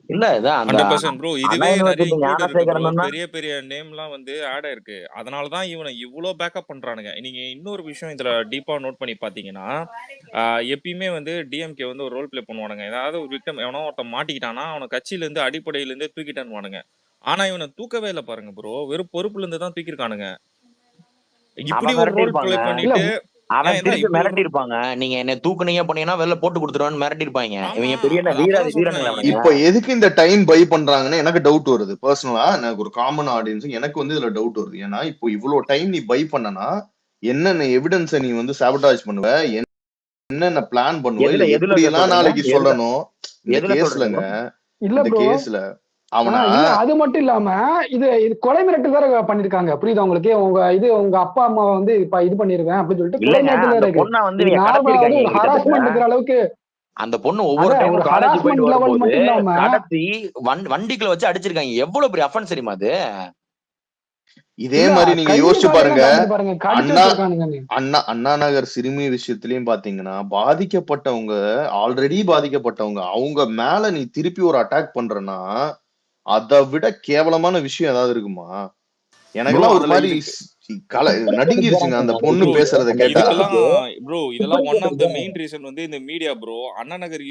இல்ல இதான் அந்த 100% ப்ரோ. அண்ணா இதுவே நிறைய யூனிவர்சிட்டி இன்க்ளூட் இருக்கு ப்ரோ. ஞானசேகரன் தான். பெரிய பெரிய நேம்லாம் வந்து ஆட் ஆயிருக்கு. அதனாலதான் இவனை இவ்வளோ பேக்கப் பண்றானுங்க. நீங்க இன்னொரு விஷயம் இதுல டீப்பா நோட் பண்ணி பாத்தீங்கன்னா, எப்பயுமே வந்து டிஎம்கே வந்து ஒரு ரோல் பிளே பண்ணுவானுங்க. ஏதாவது ஒரு விக்டம் எவனோ ஒருத்தன் மாட்டிக்கிட்டானா அவனை கட்சியில இருந்து அடிப்படையில இருந்தே தூக்கிட்டானுவானுங்க. ஆனா இவனை தூக்கவே இல்லை பாருங்க ப்ரோ. வெறும் பொறுப்புல இருந்து தான் தூக்கிருக்கானுங்க. இப்படி அவன் ஒரு ரோல் மிரட்டிருப்பாங்க, பிளே இல்ல பண்ணிட்டு அவன் என்ன திருப்பி இப்படி ஒரு மிரட்டிருப்பாங்க. நீங்க என்ன தூக்குனீங்க பண்ணீங்கன்னா வெளில போட்டு கொடுத்துருவான்னு மிரட்டிருப்பாங்க. ஆமா இவங்க பெரிய அது வீராதி அப்பதான் சொல்றேன். வீரனுங்களா இது அவனுங்க. இப்ப எதுக்கு இந்த டைம் பை பண்றாங்கன்னு எனக்கு டவுட் வருது. பர்சனலா எனக்கு ஒரு காமன் ஆடியன்ஸ் எனக்கு வந்து இதுல டவுட் வருது. ஏன்னா இப்போ இவ்வளவு டைம் நீ பை பண்ணனா என்னென்ன எவிடன்ஸை நீ வந்து சாபட்டாஜ் பண்ணுவ, என்னென்ன பிளான் பண்ணுவ, எதுல இல்ல எதுல எப்படி சார் எல்லாம் சொல்றீங்க? நாளைக்கு எதுல சொல்லணும். இந்த எதுல சொல்றீங்க கேஸ்லங்க bro? இல்ல இந்த ப்ரோ. கேஸ்ல அவனா இல்ல அது மட்டும் இல்லாம இது இது கொலை மிரட்டல் வேற பண்ணிருக்காங்க. புரியுதா உங்களுக்கு? உங்க அப்பா அம்மா வந்து இப்ப இது பண்ணிருவேன் அப்படின்னு சொல்லிட்டு கொலை இல்லங்க, மிரட்டல் வேற அந்த இருக்கு. பொண்ணை வந்து இது நீங்க நார்மலா வந்து கடத்திருக்காங்க ஒரு கிட்டத்தட்ட. ஹராஸ்மெண்ட்ங்கிற அளவுக்கு அந்த பொண்ணு ஒவ்வொரு அதான் ஒரு டைமும் காலேஜ் போயிட்டு ஹராஸ்மெண்ட் லெவல் வரும்போது மட்டும் இல்லாம கடத்தி வண்டிக்குள்ள வச்சு அடிச்சிருக்காங்க. எவ்வளவு பெரிய அஃபென்ஸ் தெரியுமா அது? இதே இல்ல மாதிரி நீங்க கைது யோசிச்சு காலையெல்லாம் பாருங்க. தாண்டி பாருங்க கடிச்சு அண்ணா வச்சிருக்கானுங்க. அண்ணா நகர் சிறுமி விஷயத்திலயும் பாத்தீங்கன்னா பாதிக்கப்பட்டவங்க, ஆல்ரெடி பாதிக்கப்பட்டவங்க, அவங்க மேல நீ திருப்பி ஒரு அட்டாக் பண்றனா அதை விட கேவலமான விஷயம் ஏதாவது இருக்குமா? ப்ரோ எனக்கெல்லாம் ஒரு அதுல மாதிரி நடுங்கிருச்சுங்க அந்த பொண்ணு ப்ரோ பேசுறத அந்த கேட்டா. இதுக்கெல்லாம் ப்ரோ இதெல்லாம் ஒன் ஆஃப் த துப்பாக்கி மெயின் ரீசன் வந்து இந்த மீடியா ப்ரோ. அண்ணா நகர்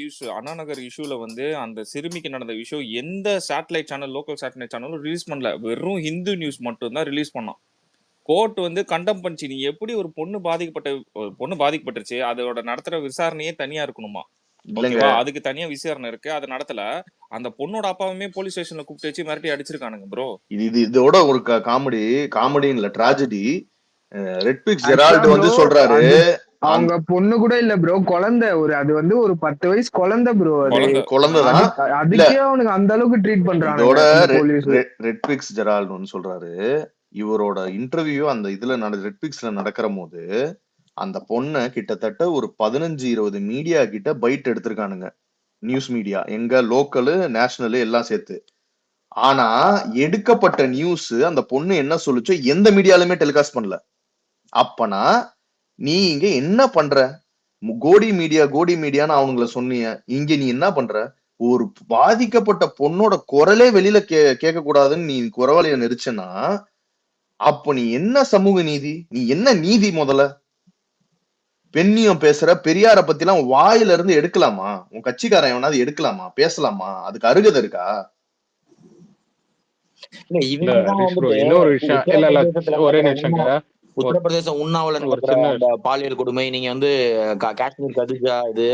இஷ்யூல வந்து அந்த சிறுமிக்கு நடந்த விஷயம் எந்த சேட்டலைட் சேனல், லோக்கல் சேட்டலைட் சேனலும் ரிலீஸ் பண்ணல. வெறும் ஹிந்து நியூஸ் மட்டும் தான் ரிலீஸ் பண்ணான். கோர்ட் வந்து கண்டம் பண்ணிச்சு. நீ எப்படி ஒரு பொண்ணு பாதிக்கப்பட்டுருச்சு, அதோட நடத்துற விசாரணையே தனியா இருக்கணுமா? இல்லங்க ஓகேவா? அதுக்கு தனியா விசாரணை இருக்கு. அது நடத்தல. அந்த பொண்ணோட அப்பாவுமே போலீஸ் ஸ்டேஷன்ல கூப்பிட்டு வச்சு மிரட்டி அடிச்சிருக்கானுங்க ப்ரோ. இதோட ஒரு காமெடி இல்ல டிராஜடி. ரெட்பிக்ஸ் ஆக்சுவலா ஜெரால்டு வந்து ப்ரோ சொல்றாரு, அது அந்த அவங்க பொண்ணு கூட இல்ல ப்ரோ, குழந்தை. அது வந்து ஒரு 10 வயசு குழந்தை ப்ரோ. அது குழந்தை குழந்தைதான். இல்ல அதுக்கே அவனுக்கு அந்த அளவுக்கு ட்ரீட் இதோட பண்றானுங்க இந்த போலீஸ். ரெட்பிக்ஸ் ஜெரால்டு வந்து சொல்றாரு, இவரோட இன்டர்வியூ அந்த இதுல ரெட்பிக்ஸ்ல நடக்கிற போது அந்த பொண்ணை கிட்டத்தட்ட ஒரு 15-20 மீடியா கிட்ட பைட் எடுத்திருக்கானுங்க. நியூஸ் மீடியா, எங்க லோக்கலு நேஷனலு எல்லாம் சேர்த்து. ஆனா எடுக்கப்பட்ட நியூஸ் அந்த பொண்ணு என்ன சொல்லுச்சோ எந்த மீடியாலுமே டெலிகாஸ்ட் பண்ணல. அப்பனா நீ இங்க என்ன பண்ற? கோடி மீடியான்னு அவங்கள சொன்னீங்க. இங்க நீ என்ன பண்ற? ஒரு பாதிக்கப்பட்ட பொண்ணோட குரலே வெளியில கேட்க கூடாதுன்னு நீ குரவாளிய நெரிச்சனா அப்ப நீ என்ன சமூக நீதி? நீ என்ன நீதி? முதல்ல பெண்ணியம் பேசுற பெரியார பத்தி எல்லாம் வாயில இருந்து எடுக்கலாமா? உன் கட்சிக்காரன் எவனாவது எடுக்கலாமா? பேசலாமா? அதுக்கு அருகதை இருக்கா? இல்ல இல்ல இவங்க தான் ஹரிஷ் ப்ரோ, வந்துட்டு இன்னொரு விஷயம். இல்ல உத்தரப்பிரதேசத்துல ஒரே நடக்கிற நிமிஷங்க. உத்தரப்பிரதேச உண்ணாவில ஒரு நடக்கிற சின்ன அந்த பாலியல் கொடுமை, நீங்க வந்து காஷ்மீர் கதுஜா இது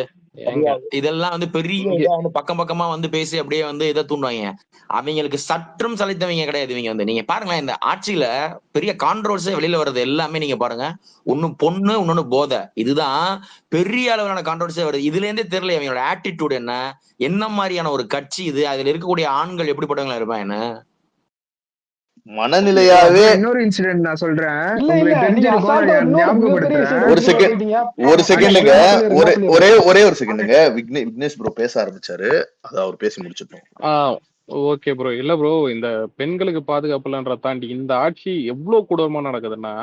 எங்க இதெல்லாம் வந்து பெரிய இங்க இதா வந்து பக்கம் பக்கமா வந்து பேசி அப்படியே வந்து இதை தூண்டுவாங்க. அவங்களுக்கு சற்றும் சலித்தவங்க கிடையாது. இவங்க வந்து நீங்க பாருங்களேன், இந்த ஆட்சியில பெரிய கான்ட்ரோவர்சியா வெளியில வர்றது எல்லாமே நீங்க பாருங்க, ஒண்ணு பொண்ணு, இன்னொன்னு போதை. இதுதான் பெரிய அளவிலான கான்ட்ரோவர்சியா வருது. இதுல இருந்தே தெரியல இவங்களோட ஆட்டிடியூட் என்ன மாதிரியான ஒரு கட்சி இது, அதுல இருக்கக்கூடிய ஆண்கள் எப்படிப்பட்டவங்களா இருப்பாங்க. மனநிலையாவே இன்னொரு இன்சிடென்ட் நான் சொல்றேன், இல்ல இல்ல உங்களுக்கு நீங்க தெரிஞ்சிருக்கும், அசால்ட்டா நான் இன்னொரு மிகப்பெரிய ஞாபகப்படுத்துறேன். விஷயம் ஒரு செகண்ட் சொல்லிட்டீங்க. ஒரு செகண்டுங்க. நான் சொல்லிடுறேன். ஒரே ஒரு செகண்டுங்க. விக்னேஷ் ப்ரோ பேச ஆரம்பிச்சாரு, அத அவர் பேசி முடிச்சிட்டோம். Okay bro. இல்ல ப்ரோ, இந்த பெண்களுக்கு பாதுகாப்பு இல்லைன்ற தாண்டி இந்த ஆட்சி எவ்வளவு கொடூரமா நடக்குதுன்னா,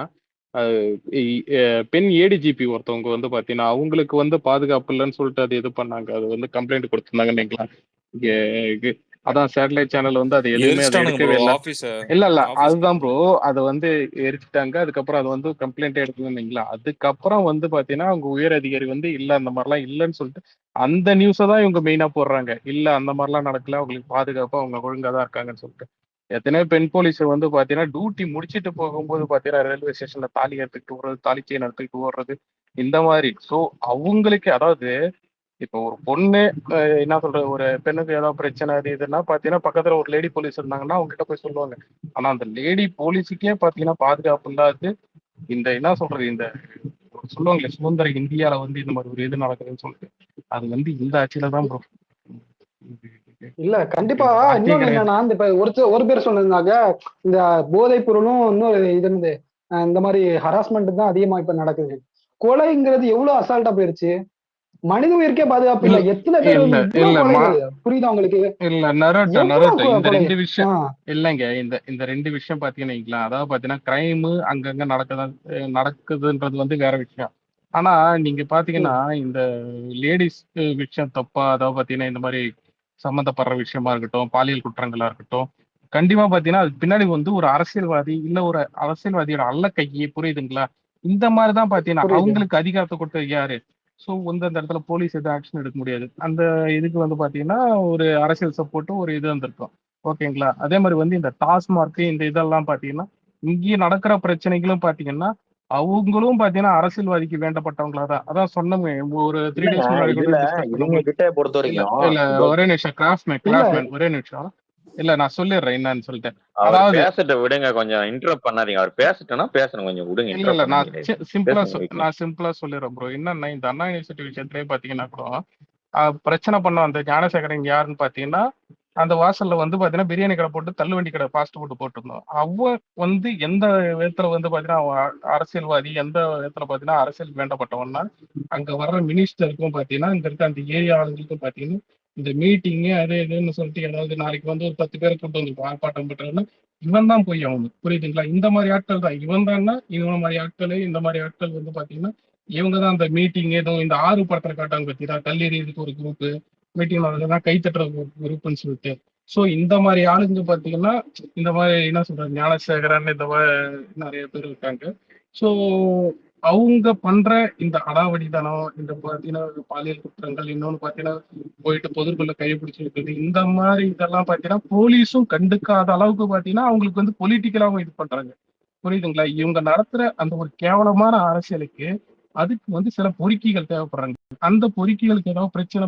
பெண் ஏடிஜிபி ஒருத்தவங்க வந்து பாத்தீங்கன்னா அவங்களுக்கு வந்து பாதுகாப்பு இல்லைன்னு சொல்லிட்டு அது இது பண்ணாங்க. அது வந்து கம்ப்ளைண்ட் கொடுத்திருந்தாங்கன்னு அதான் சேட்டலைட் சேனல் வந்து அது எதுவுமே அதை எரிச்சிட்டானுங்க எடுக்கவே ப்ரோ இல்லை. ஆபீஸ. இல்ல ஆபீஸ் அதுதான் ப்ரோ, அதை வந்து எரிச்சிட்டாங்க. அதுக்கப்புறம் அது வந்து கம்ப்ளைண்ட் எடுக்கலன்னீங்களா, அதுக்கப்புறம் வந்து பாத்தீங்கன்னா அவங்க உயர் அதிகாரி வந்து இல்ல அந்த மாதிரிலாம் இல்லைன்னு சொல்லிட்டு அந்த நியூஸை தான் இவங்க மெயினா போடுறாங்க. இல்ல அந்த மாதிரிலாம் நடக்கல, அவங்களுக்கு பாதுகாப்பா அவங்க ஒழுங்கா தான் இருக்காங்கன்னு சொல்லிட்டு. எத்தனையோ பெண் போலீஸ் வந்து பாத்தீங்கன்னா டியூட்டி முடிச்சிட்டு போகும்போது பாத்தீங்கன்னா ரயில்வே ஸ்டேஷன்ல தாலி எடுத்துக்கிட்டு ஓடுறது, தாலி செயின் எடுத்துக்கிட்டு ஓடுறது, இந்த மாதிரி. ஸோ அவங்களுக்கு அதாவது இப்போ ஒரு பொண்ணு என்ன சொல்றது, ஒரு பெண்ணுக்கு ஏதாவது பிரச்சனை அது இதுன்னா பாத்தீங்கன்னா பக்கத்துல ஒரு லேடி போலீஸ் இருந்தாங்கன்னா அவங்க கிட்ட போய் சொல்லுவாங்க. ஆனா அந்த லேடி போலீஸுக்கே பாத்தீங்கன்னா பாதுகாப்பு இல்லாது இந்த என்ன சொல்றது, இந்த சொல்லுவாங்களே சுதந்திர இந்தியால வந்து இந்த மாதிரி ஒரு இது நடக்குதுன்னு சொல்லிட்டு, அது வந்து இந்த ஆட்சியில தான் ப்ரோ. இல்ல கண்டிப்பா. வார்த்தையே இன்னொன்னு கிடையாது. என்னன்னா, இந்த இப்ப ஒரு பேர் சொன்னதுனாக்க இந்த போதைப் பொருளும் இன்னொரு இது இருந்து இந்த மாதிரி ஹராஸ்மெண்ட் தான் அதிகமா இப்ப நடக்குது. கொலைங்கிறது எவ்வளவு அசால்ட்டா போயிருச்சு. மனித உயிருக்கே பாதுகாப்பு இல்ல. எத்தனை பேர் இல்ல இவ்வளவு இல்ல கொலைகள், புரியுதா உங்களுக்கு? இல்ல நரோட்டோ எவ்வளவு இந்த கொலை. ரெண்டு விஷயம் இல்லைங்க. இந்த ரெண்டு விஷயம் பாத்தீங்கன்னா வைங்களேன், அதாவது பாத்தீங்கன்னா கிரைம் அங்கங்க நடக்குதுன்றது வந்து வேற விஷயம். ஆனா நீங்க பாத்தீங்கன்னா இந்த லேடிஸ் விஷயம் தப்பா, அதாவது பாத்தீங்கன்னா இந்த மாதிரி சம்மந்தப்படுற விஷயமா இருக்கட்டும், பாலியல் குற்றங்களா இருக்கட்டும், கண்டிப்பா பாத்தீங்கன்னா அதுக்கு பின்னாடி வந்து ஒரு அரசியல்வாதி இல்ல ஒரு அரசியல்வாதியோட அல்ல கையே, புரியுதுங்களா? இந்த மாதிரிதான் பாத்தீங்கன்னா புரியுது. அவங்களுக்கு அதிகாரத்தை கொடுத்தது யாரு? ஸோ வந்து அந்த இடத்துல போலீஸ் எதுவும் ஆக்ஷன் எடுக்க முடியாது. அந்த இதுக்கு வந்து பாத்தீங்கன்னா ஒரு அரசியல் சப்போர்ட்டும் ஒரு இது வந்திருக்கும். ஓகேங்களா? அதே மாதிரி வந்து இந்த டாஸ்மார்க் இந்த இதெல்லாம் பாத்தீங்கன்னா இங்கே நடக்கிற பிரச்சனைகளும் பாத்தீங்கன்னா அவங்களும் பாத்தீங்கன்னா அரசியல்வாதிக்கு வேண்டப்பட்டவங்களா தான். அதான் சொன்னோமே ஒரு 3 இல்லங்க days முன்னாடி கூட இதுல டிஸ்கஸ் இவங்க பண்ணும்போது. கிட்ட பொறுத்த இல்ல வரைக்கும் இல்ல இப்போ ஒரே நிமிஷம், கிராஃப்ட்மேன் ஒரே நிமிஷம். இல்ல நான் சொல்லிடுறேன் என்னன்னு சொல்லிட்டேன். அவர் அதாவது பேசட்ட விடுங்க, கொஞ்சம் இன்டரப்ட் பண்ணாதீங்க. அவர் பேசட்டும்னா பேசணும், கொஞ்சம் விடுங்க, இல்ல இன்டரப்ட் நான் பண்ணாதீங்க. சிம்பிளா பேசுங்க வீட்ல. நான் சிம்பிளா சொல்லிடுறேன் ப்ரோ. என்னன்னா இந்த அண்ணா யூனிவர்சிட்டி விஷயத்திலே பாத்தீங்கன்னா கூட பிரச்சனை பண்ண அந்த ஞானசேகரன் யாருன்னு பாத்தீங்கன்னா அந்த வாசல்ல வந்து பாத்தீங்கன்னா பிரியாணி கடை போட்டு தள்ளுவண்டி கடை ஃபாஸ்ட் ஃபுட் போட்டிருந்தோம். அவ வந்து எந்த விதத்துல வந்து பாத்தீங்கன்னா அரசியல்வாதி, எந்த விதத்துல பாத்தீங்கன்னா அரசியல் வேண்டப்பட்டவன்னா அங்க வர்ற மினிஸ்டருக்கும் பாத்தீங்கன்னா இங்க இருக்க அந்த ஏரியா ஆளுங்களுக்கும் பாத்தீங்கன்னா இந்த மீட்டிங்கு அது இதுன்னு சொல்லிட்டு ஏதாவது நாளைக்கு வந்து ஒரு 10 பேரை கூட்டு வந்து ஆர்ப்பாட்டம் பண்றாங்கன்னா இவன் தான் போய் ஆகணும், புரியுதுங்களா? இந்த மாதிரி ஆட்கள் தான் இவன் தான்னா, இவன் மாதிரி ஆட்கள் இந்த மாதிரி ஆட்கள் வந்து பாத்தீங்கன்னா இவங்க தான் அந்த மீட்டிங் ஏதோ இந்த 6 படத்துல காட்டாங்க பார்த்தீங்கன்னா கல்லெறியதுக்கு ஒரு குரூப், மீட்டிங் நடந்ததுன்னா கை தட்டுற குரூப்னு சொல்லிட்டு. ஸோ இந்த மாதிரி ஆளுங்க பாத்தீங்கன்னா இந்த மாதிரி என்ன சொல்றது ஞானசேகரன் இந்த மாதிரி நிறைய பேர் இருக்காங்க. ஸோ அவங்க பண்ற இந்த அடாவடித்தனம், இந்த பாத்தீங்கன்னா பாலியல் குற்றங்கள், இன்னொன்னு பாத்தீங்கன்னா போயிட்டு பொதுக்குள்ள கைப்பிடிச்சு இருக்குது, இந்த மாதிரி இதெல்லாம் பாத்தீங்கன்னா போலீஸும் கண்டுக்காத அளவுக்கு பாத்தீங்கன்னா அவங்களுக்கு வந்து பொலிட்டிக்கலாவும் இது பண்றாங்க, புரியுதுங்களா? இவங்க நடத்துற அந்த ஒரு கேவலமான அரசியலுக்கு அதுக்கு வந்து சில பொறுக்கிகள் தேவைப்படுறாங்க. அந்த பொறுக்கிகளுக்கு ஏதாவது பிரச்சனை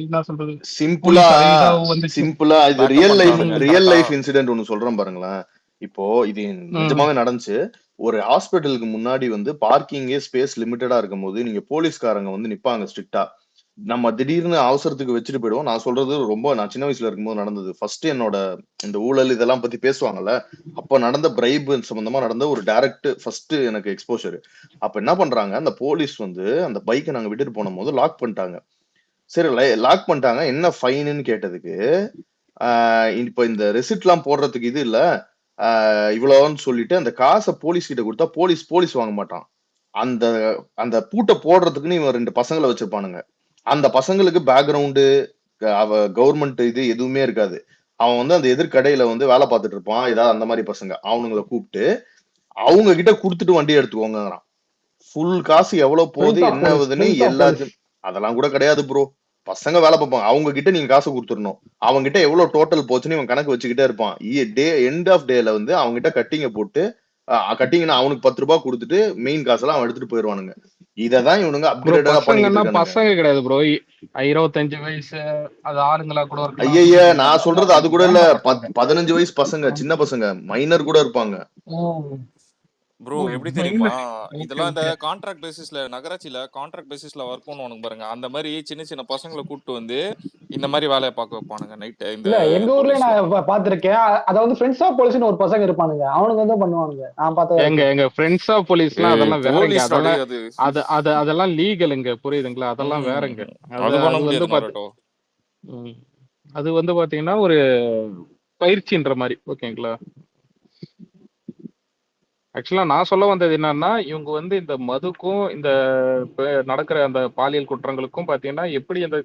என்ன சொல்றது சிம்பிளா போலீஸ் ஏதாவது வந்துச்சு. சிம்பிளா இது பேக்கப் ரியல் பண்றானுங்க லைஃப் கரெக்டா. இன்சிடென்ட் ஒன்னு சொல்றேன் பாருங்களேன். இப்போ இது நிஜமாவே நடந்துச்சு. ஒரு ஹாஸ்பிட்டலுக்கு முன்னாடி வந்து பார்க்கிங்கே ஸ்பேஸ் லிமிட்டடா இருக்கும்போது நீங்க போலீஸ்காரங்க வந்து நிப்பாங்க ஸ்ட்ரிக்டா. நம்ம திடீர்னு அவசரத்துக்கு வச்சுட்டு போயிடுவோம். நான் சொல்றது ரொம்ப நான் சின்ன வயசுல இருக்கும்போது நடந்தது. ஃபர்ஸ்ட் என்னோட இந்த ஊழல் இதெல்லாம் பத்தி பேசுவாங்கல்ல, அப்ப நடந்த பிரைப் சம்பந்தமா நடந்த ஒரு டைரக்ட் ஃபர்ஸ்ட் எனக்கு எக்ஸ்போஷர். அப்ப என்ன பண்றாங்க, அந்த போலீஸ் வந்து அந்த பைக்கை நாங்க விட்டுட்டு போன போது லாக் பண்ணிட்டாங்க. சரி லாக் பண்ணிட்டாங்க, என்ன ஃபைன்னு கேட்டதுக்கு இப்ப இந்த ரெசிப்ட் எல்லாம் போடுறதுக்கு இது இல்ல, இவ்வளவுன்னு சொல்லிட்டு அந்த காசை போலீஸ் கிட்ட கொடுத்தா போலீஸ் வாங்க மாட்டான். அந்த அந்த பூட்டை போடுறதுக்குன்னு இவன் 2 பசங்களை வச்சிருப்பானுங்க. அந்த பசங்களுக்கு பேக்ரவுண்டு கவர்மெண்ட் இது எதுவுமே இருக்காது. அவன் வந்து அந்த எதிர்கடையில வந்து வேலை பார்த்துட்டு இருப்பான், ஏதாவது அந்த மாதிரி பசங்க அவனுங்களை கூப்பிட்டு அவங்க கிட்ட கொடுத்துட்டு வண்டி எடுத்துக்கோங்கிறான். ஃபுல் காசு எவ்வளவு போகுது என்ன ஆகுதுன்னு எல்லாத்தையும். அதெல்லாம் கூட கிடையாது ப்ரோ. பசங்க வேலை பார்ப்பாங்க, அவங்க கிட்ட நீங்க காசு கொடுத்துடணும். அவங்க கிட்ட எவ்வளவு டோட்டல் போச்சுன்னு இவன் கணக்கு வச்சுக்கிட்டே இருப்பான். எண்ட் ஆஃப் டேல வந்து அவங்க கிட்ட கட்டிங்க போட்டு கட்டிங்கன்னா அவனுக்கு 10 ரூபாய் கொடுத்துட்டு மெயின் காசெல்லாம் அவன் எடுத்துட்டு போயிடுவானுங்க. இததான் இவனுங்க அப்கிரேடா பண்ணிக்கிட்டு இருக்கானுங்க. பசங்க கிடையாது ப்ரோ, 25 வயசு அது ஆளுங்களா கூட இருக்கலாம். ஐயா நான் சொல்றது அது கூட இல்ல, 15 வயசு பசங்க, சின்ன பசங்க, மைனர் கூட இருப்பாங்க. ப்ரோ எப்படி தெரியுமா, இதெல்லாம் இந்த கான்ட்ராக்ட் பேசிஸ்ல நகராட்சியில கான்ட்ராக்ட் பேசிஸ்ல ஒர்க் பண்ணுவானுங்க பாருங்க, அந்த மாதிரி சின்ன சின்ன பசங்களை கூப்பிட்டு வந்து இந்த மாதிரி வேலையை பார்க்க வைப்பானுங்க நைட். இந்த எங்க ஊர்ல நான் பாத்திருக்கேன். அதாவது ஃப்ரெண்ட்ஸ் ஆஃப் போலீஸ்னு ஒரு பசங்க இருப்பானுங்க, அவனுக்கு வந்து பண்ணுவானுங்க. நான் பார்த்தேன் எங்க ஃப்ரெண்ட்ஸ் ஆஃப் போலீஸ்லாம் அதெல்லாம் வேறங்க. அதெல்லாம் அதெல்லாம் லீகலுங்க, புரியுதுங்களா? அதெல்லாம் வேறங்க. அது வந்து பாத்தீங்கன்னா ஒரு பயிற்சின்ற மாதிரி, ஓகேங்களா? ஆக்சுவலா நான் சொல்ல வந்தது என்னன்னா, இவங்க வந்து இந்த மதுக்கும் இந்த நடக்கிற அந்த பாலியல் குற்றங்களுக்கும் பாத்தீங்கன்னா எப்படி அந்த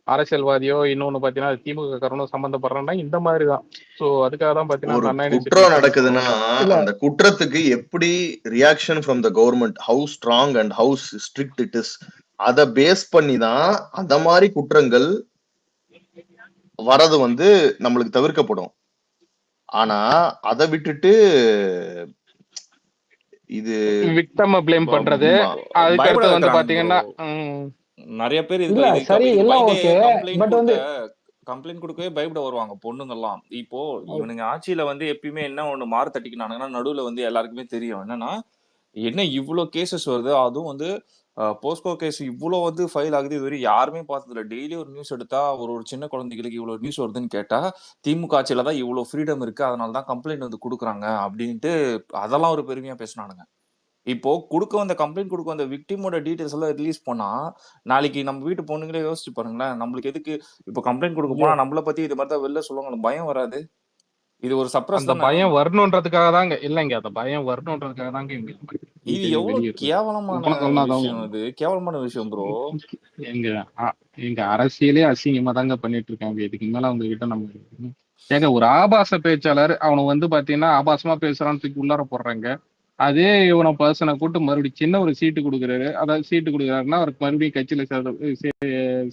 அரசியல்வாதியோ இன்னொன்னு பாத்தீங்கன்னா திமுக காரனும் சம்பந்தப்படுறேன்னா இந்த மாதிரிதான். சோ அதுக்காக தான் பாத்தீங்கன்னா குற்றம் நடக்குதுன்னா அந்த குற்றத்துக்கு எப்படி reaction from the government, how strong and how strict it is, அத பேஸ் பண்ணி தான் அந்த மாதிரி குற்றங்கள் வரது வந்து நம்மளுக்கு தவிர்க்கப்படும். ஆனா அதை விட்டுட்டு இது விக்டம ப்ளேம் பண்றது, அதுக்கு பயப்பட அடுத்து வந்து வைக்கிறாங்க ப்ரோ. பாத்தீங்கன்னா நிறைய பேர் இல்ல இதுக்கு சரி இதுக்கு எல்லாம் பயந்தே ஓகே, கம்ப்ளைண்ட் பட் கொடுக்க வந்து கம்ப்ளைண்ட் கொடுக்கவே பயப்பட வருவாங்க பொண்ணுங்கெல்லாம். இப்போ இவனுங்க ஆட்சியில வந்து எப்பயுமே என்ன ஒண்ணு மாறு தட்டிக்கினானுங்கன்னா, நடுவுல வந்து எல்லாருக்குமே தெரியும் என்னன்னா, என்ன இவ்ளோ கேசஸ் வருது, அதுவும் வந்து போஸ்கோ கேஸ் இவ்ளோ வந்து ஃபைல் ஆகுது, இதுவரை யாருமே பார்த்ததில்ல. டெய்லி ஒரு நியூஸ் எடுத்தா ஒரு ஒரு சின்ன குழந்தைகளுக்கு இவ்வளவு நியூஸ் வருதுன்னு கேட்டா, திமுக ஆட்சியில தான் இவ்வளவு ஃப்ரீடம் இருக்கு, அதனால தான் கம்ப்ளைண்ட் வந்து கொடுக்குறாங்க அப்படின்ட்டு அதெல்லாம் ஒரு பெருமையா பேசினானுங்க. இப்போ குடுக்க வந்த கம்ப்ளைண்ட் குடுக்க வந்த விக்டிமோட டீடைல்ஸ் எல்லாம் ரிலீஸ் பண்ணா, நாளைக்கு நம்ம வீட்டு பொண்ணுங்களே யோசிச்சு பாருங்களேன். நம்மளுக்கு எதுக்கு இப்போ கம்ப்ளைண்ட் குடுக்க போனா நம்மள பத்தி இது மாதிரி தான் வெளில சொல்லுவாங்க. பயம் வராது. இது ஒரு சப்ரஸ் அந்த தானே. பயம் வரணுன்றதுக்காக தாங்க, இல்லைங்க அந்த பயம் வரணுன்றதுக்காக தாங்க இவங்க இது எவ்வளவு வெளியேறுது. கேவலமான ஓப்பனா சொன்னாதான் விஷயம் இது. கேவலமான விஷயம் ப்ரோ. எங்க எங்க அரசியலே அசிங்கமா தாங்க பண்ணிட்டு இருக்காங்க. இதுக்கு மேல அவங்க கிட்ட நம்ம ஏங்க ஒரு ஆபாச பேச்சாளர் அவனை வந்து பாத்தீங்கன்னா ஆபாசமா பேசுறான்னு தூக்கி உள்ளார போடுறாங்க. அதே இவனை பர்சனை கூட்டு மறுபடியும் சின்ன ஒரு சீட்டு கொடுக்குறாரு, அதாவது சீட்டு கொடுக்குறாருன்னா அவருக்கு மறுபடியும் கட்சியில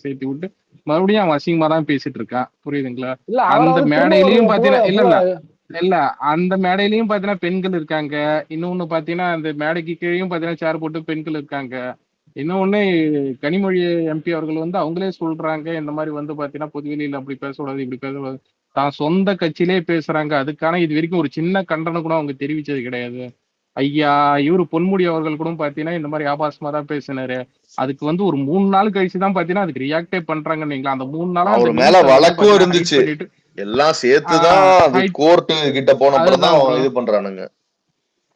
சேர்த்து விட்டு மறுபடியும் அவன் அசிங்கமா தான் பேசிட்டு இருக்கான். புரியுதுங்களா? இல்ல அந்த அவரால் திரும்ப மேடையிலயும் பாத்தீங்கன்னா இல்ல இல்ல ஒரு இல்ல அந்த மேடையிலயும் பாத்தீங்கன்னா பெண்கள் இருக்காங்க. இன்னொன்னு பாத்தீங்கன்னா அந்த மேடைக்கு கீழேயும் பாத்தீங்கன்னா சேர் போட்டு பெண்கள் இருக்காங்க. இன்னொன்னு கனிமொழி எம்பி அவர்கள் வந்து அவங்களே சொல்றாங்க, இந்த மாதிரி வந்து பாத்தீங்கன்னா பொதுவெளியில அப்படி பேசக்கூடாது, இப்படி பேசக்கூடாது. தான் சொந்த கட்சியிலே பேசுறாங்க. அதுக்கான இது வரைக்கும் ஒரு சின்ன கண்டனம் கூட அவங்க தெரிவிச்சது கிடையாது. ஐயா இவரு பொன்முடி அவர்கள் கூட பாத்தீங்கன்னா இந்த மாதிரி ஆபாசமா தான் பேசினாரு. அதுக்கு வந்து ஒரு 3 நாள் கழிச்சு தான் பாத்தீங்கன்னா அதுக்கு ரியாக்டே பண்றாங்கன்னு. அந்த 3 நாளா அந்த அவர் மேல நியூஸ் வந்து வழக்கும் பாத்தீங்கன்னா ஹைட் இருந்துச்சு. பண்ணிட்டு எல்லாம் சேர்த்துதான் ஹைட் கோர்ட்டு கிட்ட போனப்புறம் அதுதான் தான் ப்ரோ, இது பண்றானுங்க.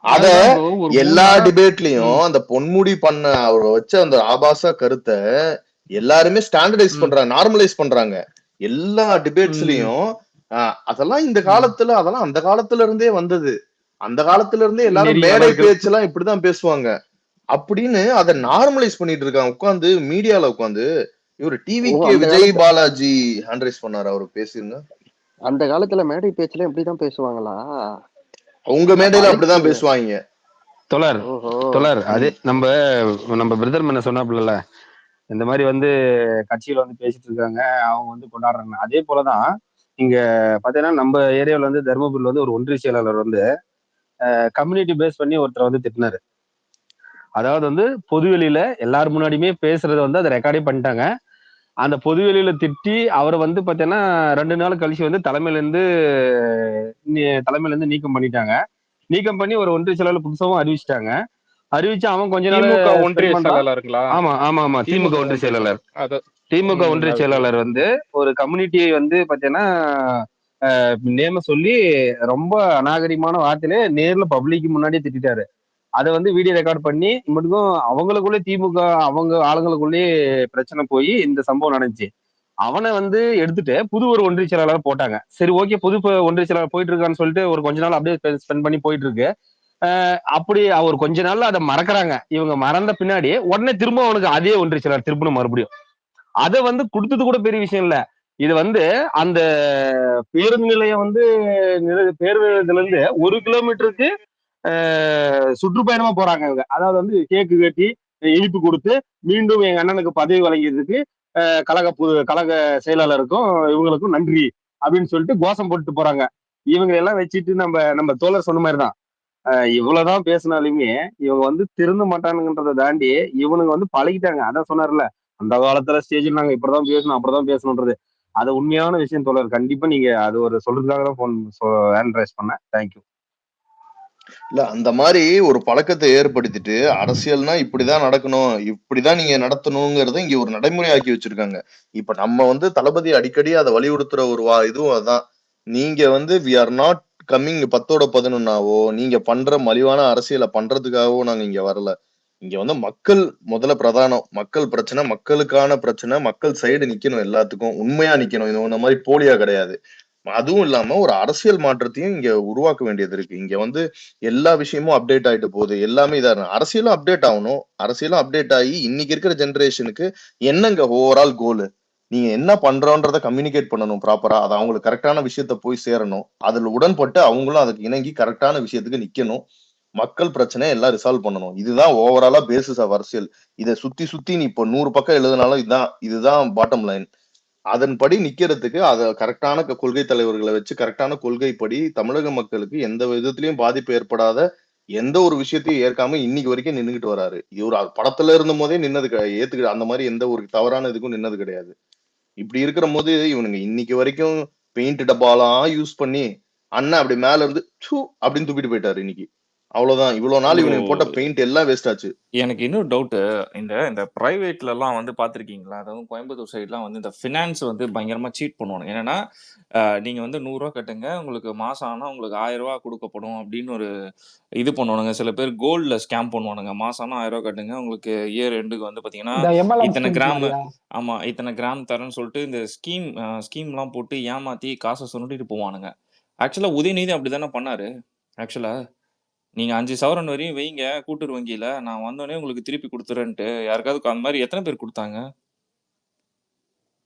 அத அதுதான் ப்ரோ. ஒரு 3 எல்லா நாளா டிபேட்லயும் அந்த பொன்முடி பண்ண அவர் வச்ச அந்த ஆபாச கருத்தை எல்லாருமே ஸ்டாண்டர்டைஸ் பண்றாங்க, நார்மலைஸ் பண்றாங்க எல்லா டிபேட்ஸ்லயும். அதெல்லாம் இந்த காலத்துல, அதெல்லாம் அந்த காலத்துல இருந்தே வந்தது. அந்த காலத்துல இருந்தே எல்லாரும் மேடை நெறியாளர்கள் பேச்செல்லாம் இப்படிதான் பேசுவாங்க அப்படின்னு அதை நார்மலைஸ் பண்ணிட்டு இருக்காங்க உட்காந்து மீடியால உட்காந்து. இவரு டிவிக்கே அந்த விஜய் காலத்து பாலாஜி ஹேண்ட்ரைஸ் பண்ணாரு, அவரு பேசிருங்க. அந்த காலத்துல மேடை பேச்சுல இப்படிதான் பேசுவாங்களா? உங்க அப்ப மேடையில அப்படிதான் அலெக்ஸ் பேசுவாங்க. தொடர் ஓஹோ தொடர் அதே நம்ம பிரதர் மன்ன சொன்னாப்புல இந்த மாதிரி வந்து கட்சியில வந்து பேசிட்டு இருக்காங்க, அவங்க வந்து கொண்டாடுறாங்க. அதே போலதான் இங்க பாத்தீங்கன்னா நம்ம ஏரியாவில் வந்து தருமபுரியில வந்து ஒரு ஒன்றிய செயலாளர் வந்து கம்யூனிட்டி பேஸ் பண்ணி ஒருத்தர் வந்து திட்டினாரு. அதாவது வந்து பொதுவெளியில எல்லாரும் முன்னாடியுமே பேசுறத வந்து அதை ரெக்கார்டே பண்ணிட்டாங்க. அந்த பொதுவெளியில திட்டி அவரை வந்து பாத்தீங்கன்னா 2 நாள் கழிச்சு வந்து தலைமையில இருந்து நீக்கம் பண்ணிட்டாங்க. நீக்கம் பண்ணி ஒரு ஒன்றிய செயலாளர் புதுசாவும் அறிவிச்சிட்டாங்க. அறிவிச்சு அவன் கொஞ்ச நாள் திமுக ஸ்பெண்ட் ஒன்றிய பண்றான். செயலாளருங்களா? ஆமா திமுக ஒன்றிய செயலாளர். திமுக ஒன்றிய செயலாளர் வந்து ஒரு கம்யூனிட்டியை வந்து பாத்தீங்கன்னா நேம சொல்லி ரொம்ப அநாகரிகமான வார்த்தையில நேர்ல பப்ளிக் முன்னாடியே திட்டாரு. அதை வந்து வீடியோ ரெக்கார்ட் பண்ணி மட்டும் அவங்களுக்குள்ளே திமுக அவங்க ஆளுங்களுக்குள்ளே பிரச்சனை போய் இந்த சம்பவம் நடந்துச்சு. அவனை வந்து எடுத்துட்டு புது ஒரு ஒன்றிய செயலாளர் போட்டாங்க. சரி ஓகே, புது ஒன்றிய செயலாளர் போயிட்டு இருக்கான்னு சொல்லிட்டு ஒரு கொஞ்ச நாள் அப்படியே ஸ்பெண்ட் பண்ணி போயிட்டு இருக்கு. அப்படி அவர் கொஞ்ச நாள்ல அதை மறக்கிறாங்க. இவங்க மறந்த பின்னாடி உடனே திரும்ப அவனுக்கு அதே ஒன்றிய செயலாளர் திருப்பணும் மறுபடியும். அதை வந்து கொடுத்தது கூட பெரிய விஷயம் இல்ல. இது வந்து அந்த பேருந்து நிலையம் வந்து பேருந்துல இருந்து 1 கிலோமீட்டருக்கு சுற்றுப்பயணமா போறாங்க இவங்க. அதாவது வந்து கேக்கு கட்டி இனிப்பு கொடுத்து மீண்டும் எங்க அண்ணனுக்கு பதவி வழங்கியதுக்கு கழக செயலாளருக்கும் இவங்களுக்கும் நன்றி அப்படின்னு சொல்லிட்டு கோஷம் போட்டு போறாங்க. இவங்க எல்லாம் வச்சுட்டு நம்ம தோழர் சொன்ன மாதிரிதான் இவ்வளவுதான் பேசினாலுமே இவங்க வந்து திருந்த மாட்டானுங்கன்றதை தாண்டி இவனுங்க வந்து பழகிட்டாங்க. அதான் சொன்னார்ல, அந்த காலத்துல ஸ்டேஜில் நாங்க இப்படிதான் பேசணும் அப்படிதான் பேசணுன்றது அது உண்மையான விஷயம் தோழர். கண்டிப்பா நீங்க அது ஒரு சொல்றதுக்காக தான் போன் ஹேண்ட் ரைஸ் பண்ணேன். தேங்க்யூ. இல்ல அந்த மாதிரி ஒரு பழக்கத்தை ஏற்படுத்திட்டு அரசியல்னா இப்படிதான் நடக்கணும், இப்படிதான் நீங்க நடத்தணுங்கிறத இங்க ஒரு நடைமுறை ஆக்கி வச்சிருக்காங்க. இப்ப நம்ம வந்து தளபதி அடிக்கடி அதை வலியுறுத்துற ஒரு இதுவும் அதான். நீங்க வந்து வி ஆர் நாட் கம்மிங் 10ஓட 11ஆவோ நீங்க பண்ற மலிவான அரசியலை பண்றதுக்காகவோ நாங்க இங்க வரல. இங்க வந்து மக்கள் முதல்ல பிரதானம். மக்கள் பிரச்சனை, மக்களுக்கான பிரச்சனை, மக்கள் சைடு நிக்கணும், எல்லாத்துக்கும் உண்மையா நிக்கணும். இது இந்த மாதிரி போலியா கிடையாது. அதுவும் இல்லாம ஒரு அரசியல் மாற்றத்தையும் இங்க உருவாக்க வேண்டியது இருக்கு. இங்க வந்து எல்லா விஷயமும் அப்டேட் ஆயிட்டு போகுது, எல்லாமே இதா அரசியலும் அப்டேட் ஆகணும். அரசியலும் அப்டேட் ஆகி இன்னைக்கு இருக்கிற ஜெனரேஷனுக்கு என்னங்க ஓவரால் கோலு, நீங்க என்ன பண்றோன்றத கம்யூனிகேட் பண்ணணும் ப்ராப்பரா. அது அவங்களுக்கு கரெக்டான விஷயத்த போய் சேரணும். அதுல உடன்பட்டு அவங்களும் அதுக்கு இணங்கி கரெக்டான விஷயத்துக்கு நிக்கணும். மக்கள் பிரச்சனையை எல்லாம் ரிசால்வ் பண்ணணும். இதுதான் ஓவராலா பேசிஸ் ஆஃப் அரசியல். இதை சுத்தி நீ இப்போ 100 பக்கம் எழுதினாலும் இதுதான் பாட்டம் லைன். அதன்படி நிக்கிறதுக்கு அத கரெக்டான கொள்கை தலைவர்களை வச்சு கரெக்டான கொள்கைப்படி தமிழக மக்களுக்கு எந்த விதத்திலயும் பாதிப்பு ஏற்படாத எந்த ஒரு விஷயத்தையும் ஏற்காம இன்னைக்கு வரைக்கும் நின்னுகிட்டு வராரு. இவர் படத்துல இருந்த போதே நின்னது ஏத்துக்கிட்டு அந்த மாதிரி எந்த ஒரு தவறான இதுக்கும் நின்னது கிடையாது. இப்படி இருக்கிற போது இவனுங்க இன்னைக்கு வரைக்கும் பெயிண்ட் டப்பாலாம் யூஸ் பண்ணி அண்ணன் அப்படி மேல இருந்து அப்படின்னு தூக்கிட்டு போயிட்டாரு இன்னைக்கு. அவ்வளவுதான். இவ்வளவு நாள் இவனுக்கு போட்ட பெயிண்ட் எல்லாம் வேஸ்ட் ஆச்சு. எனக்கு இன்னொரு டவுட், இந்த பிரைவேட்ல எல்லாம் வந்து பாத்திருக்கீங்களா? அதாவது கோயம்புத்தூர் சைட்லாம் வந்து இந்த ஃபினான்ஸ் வந்து பயங்கரமா சீட் பண்ணுவாங்க. என்னன்னா நீங்க வந்து 100 ரூபா கட்டுங்க, உங்களுக்கு மாசம் ஆனா உங்களுக்கு 1000 ரூபா கொடுக்கப்படும் அப்படின்னு ஒரு இது பண்ணுவானுங்க. சில பேர் கோல்ட்ல ஸ்கேம் பண்ணுவானுங்க. மாசம் ஆனா 1000 ரூபா கட்டுங்க, உங்களுக்கு இயர் எண்டுக்கு வந்து பாத்தீங்கன்னா இத்தனை கிராம், ஆமா இத்தனை கிராம் தரேன்னு சொல்லிட்டு இந்த ஸ்கீம் எல்லாம் போட்டு ஏமாத்தி காசை சுருட்டிட்டு போவானுங்க. ஆக்சுவலா உதயநிதி அப்படிதானே பண்ணாரு. ஆக்சுவலா நீங்க 5 சவரன் வரையும் வைங்க கூட்டுறவு வங்கியில, நான் வந்தோடனே உங்களுக்கு திருப்பி கொடுத்துறேன்ட்டு யாருக்காவது அந்த மாதிரி எத்தனை பேர் கொடுத்தாங்க?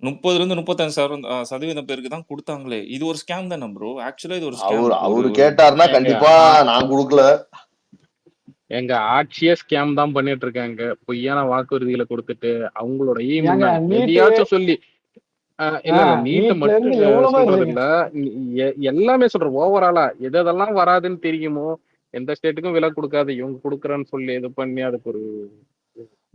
30-35% பேருக்கு தான் கொடுத்தாங்களே. இது ஒரு ஸ்கேம் தானே ப்ரோ? ஆக்சுவலா இது ஒரு ஸ்கேம். அவரு கேட்டாருன்னா கண்டிப்பா நான் கொடுக்கல. எங்க ஆட்சியே ஸ்கேம் தான் பண்ணிட்டு இருக்காங்க. பொய்யான வாக்குறுதிகளை கொடுத்துட்டு அவங்களோட எதையாச்சும் சொல்லி இல்ல நீட்ட மட்டும் சொல்றது இல்ல, எல்லாமே சொல்றேன். ஓவராலா எதெல்லாம் வராதுன்னு தெரியுமோ எந்த ஸ்டேட்டுக்கும் விலை கொடுக்காது, இவங்க கொடுக்குறேன்னு சொல்லி இது பண்ணி அதுக்கு ஒரு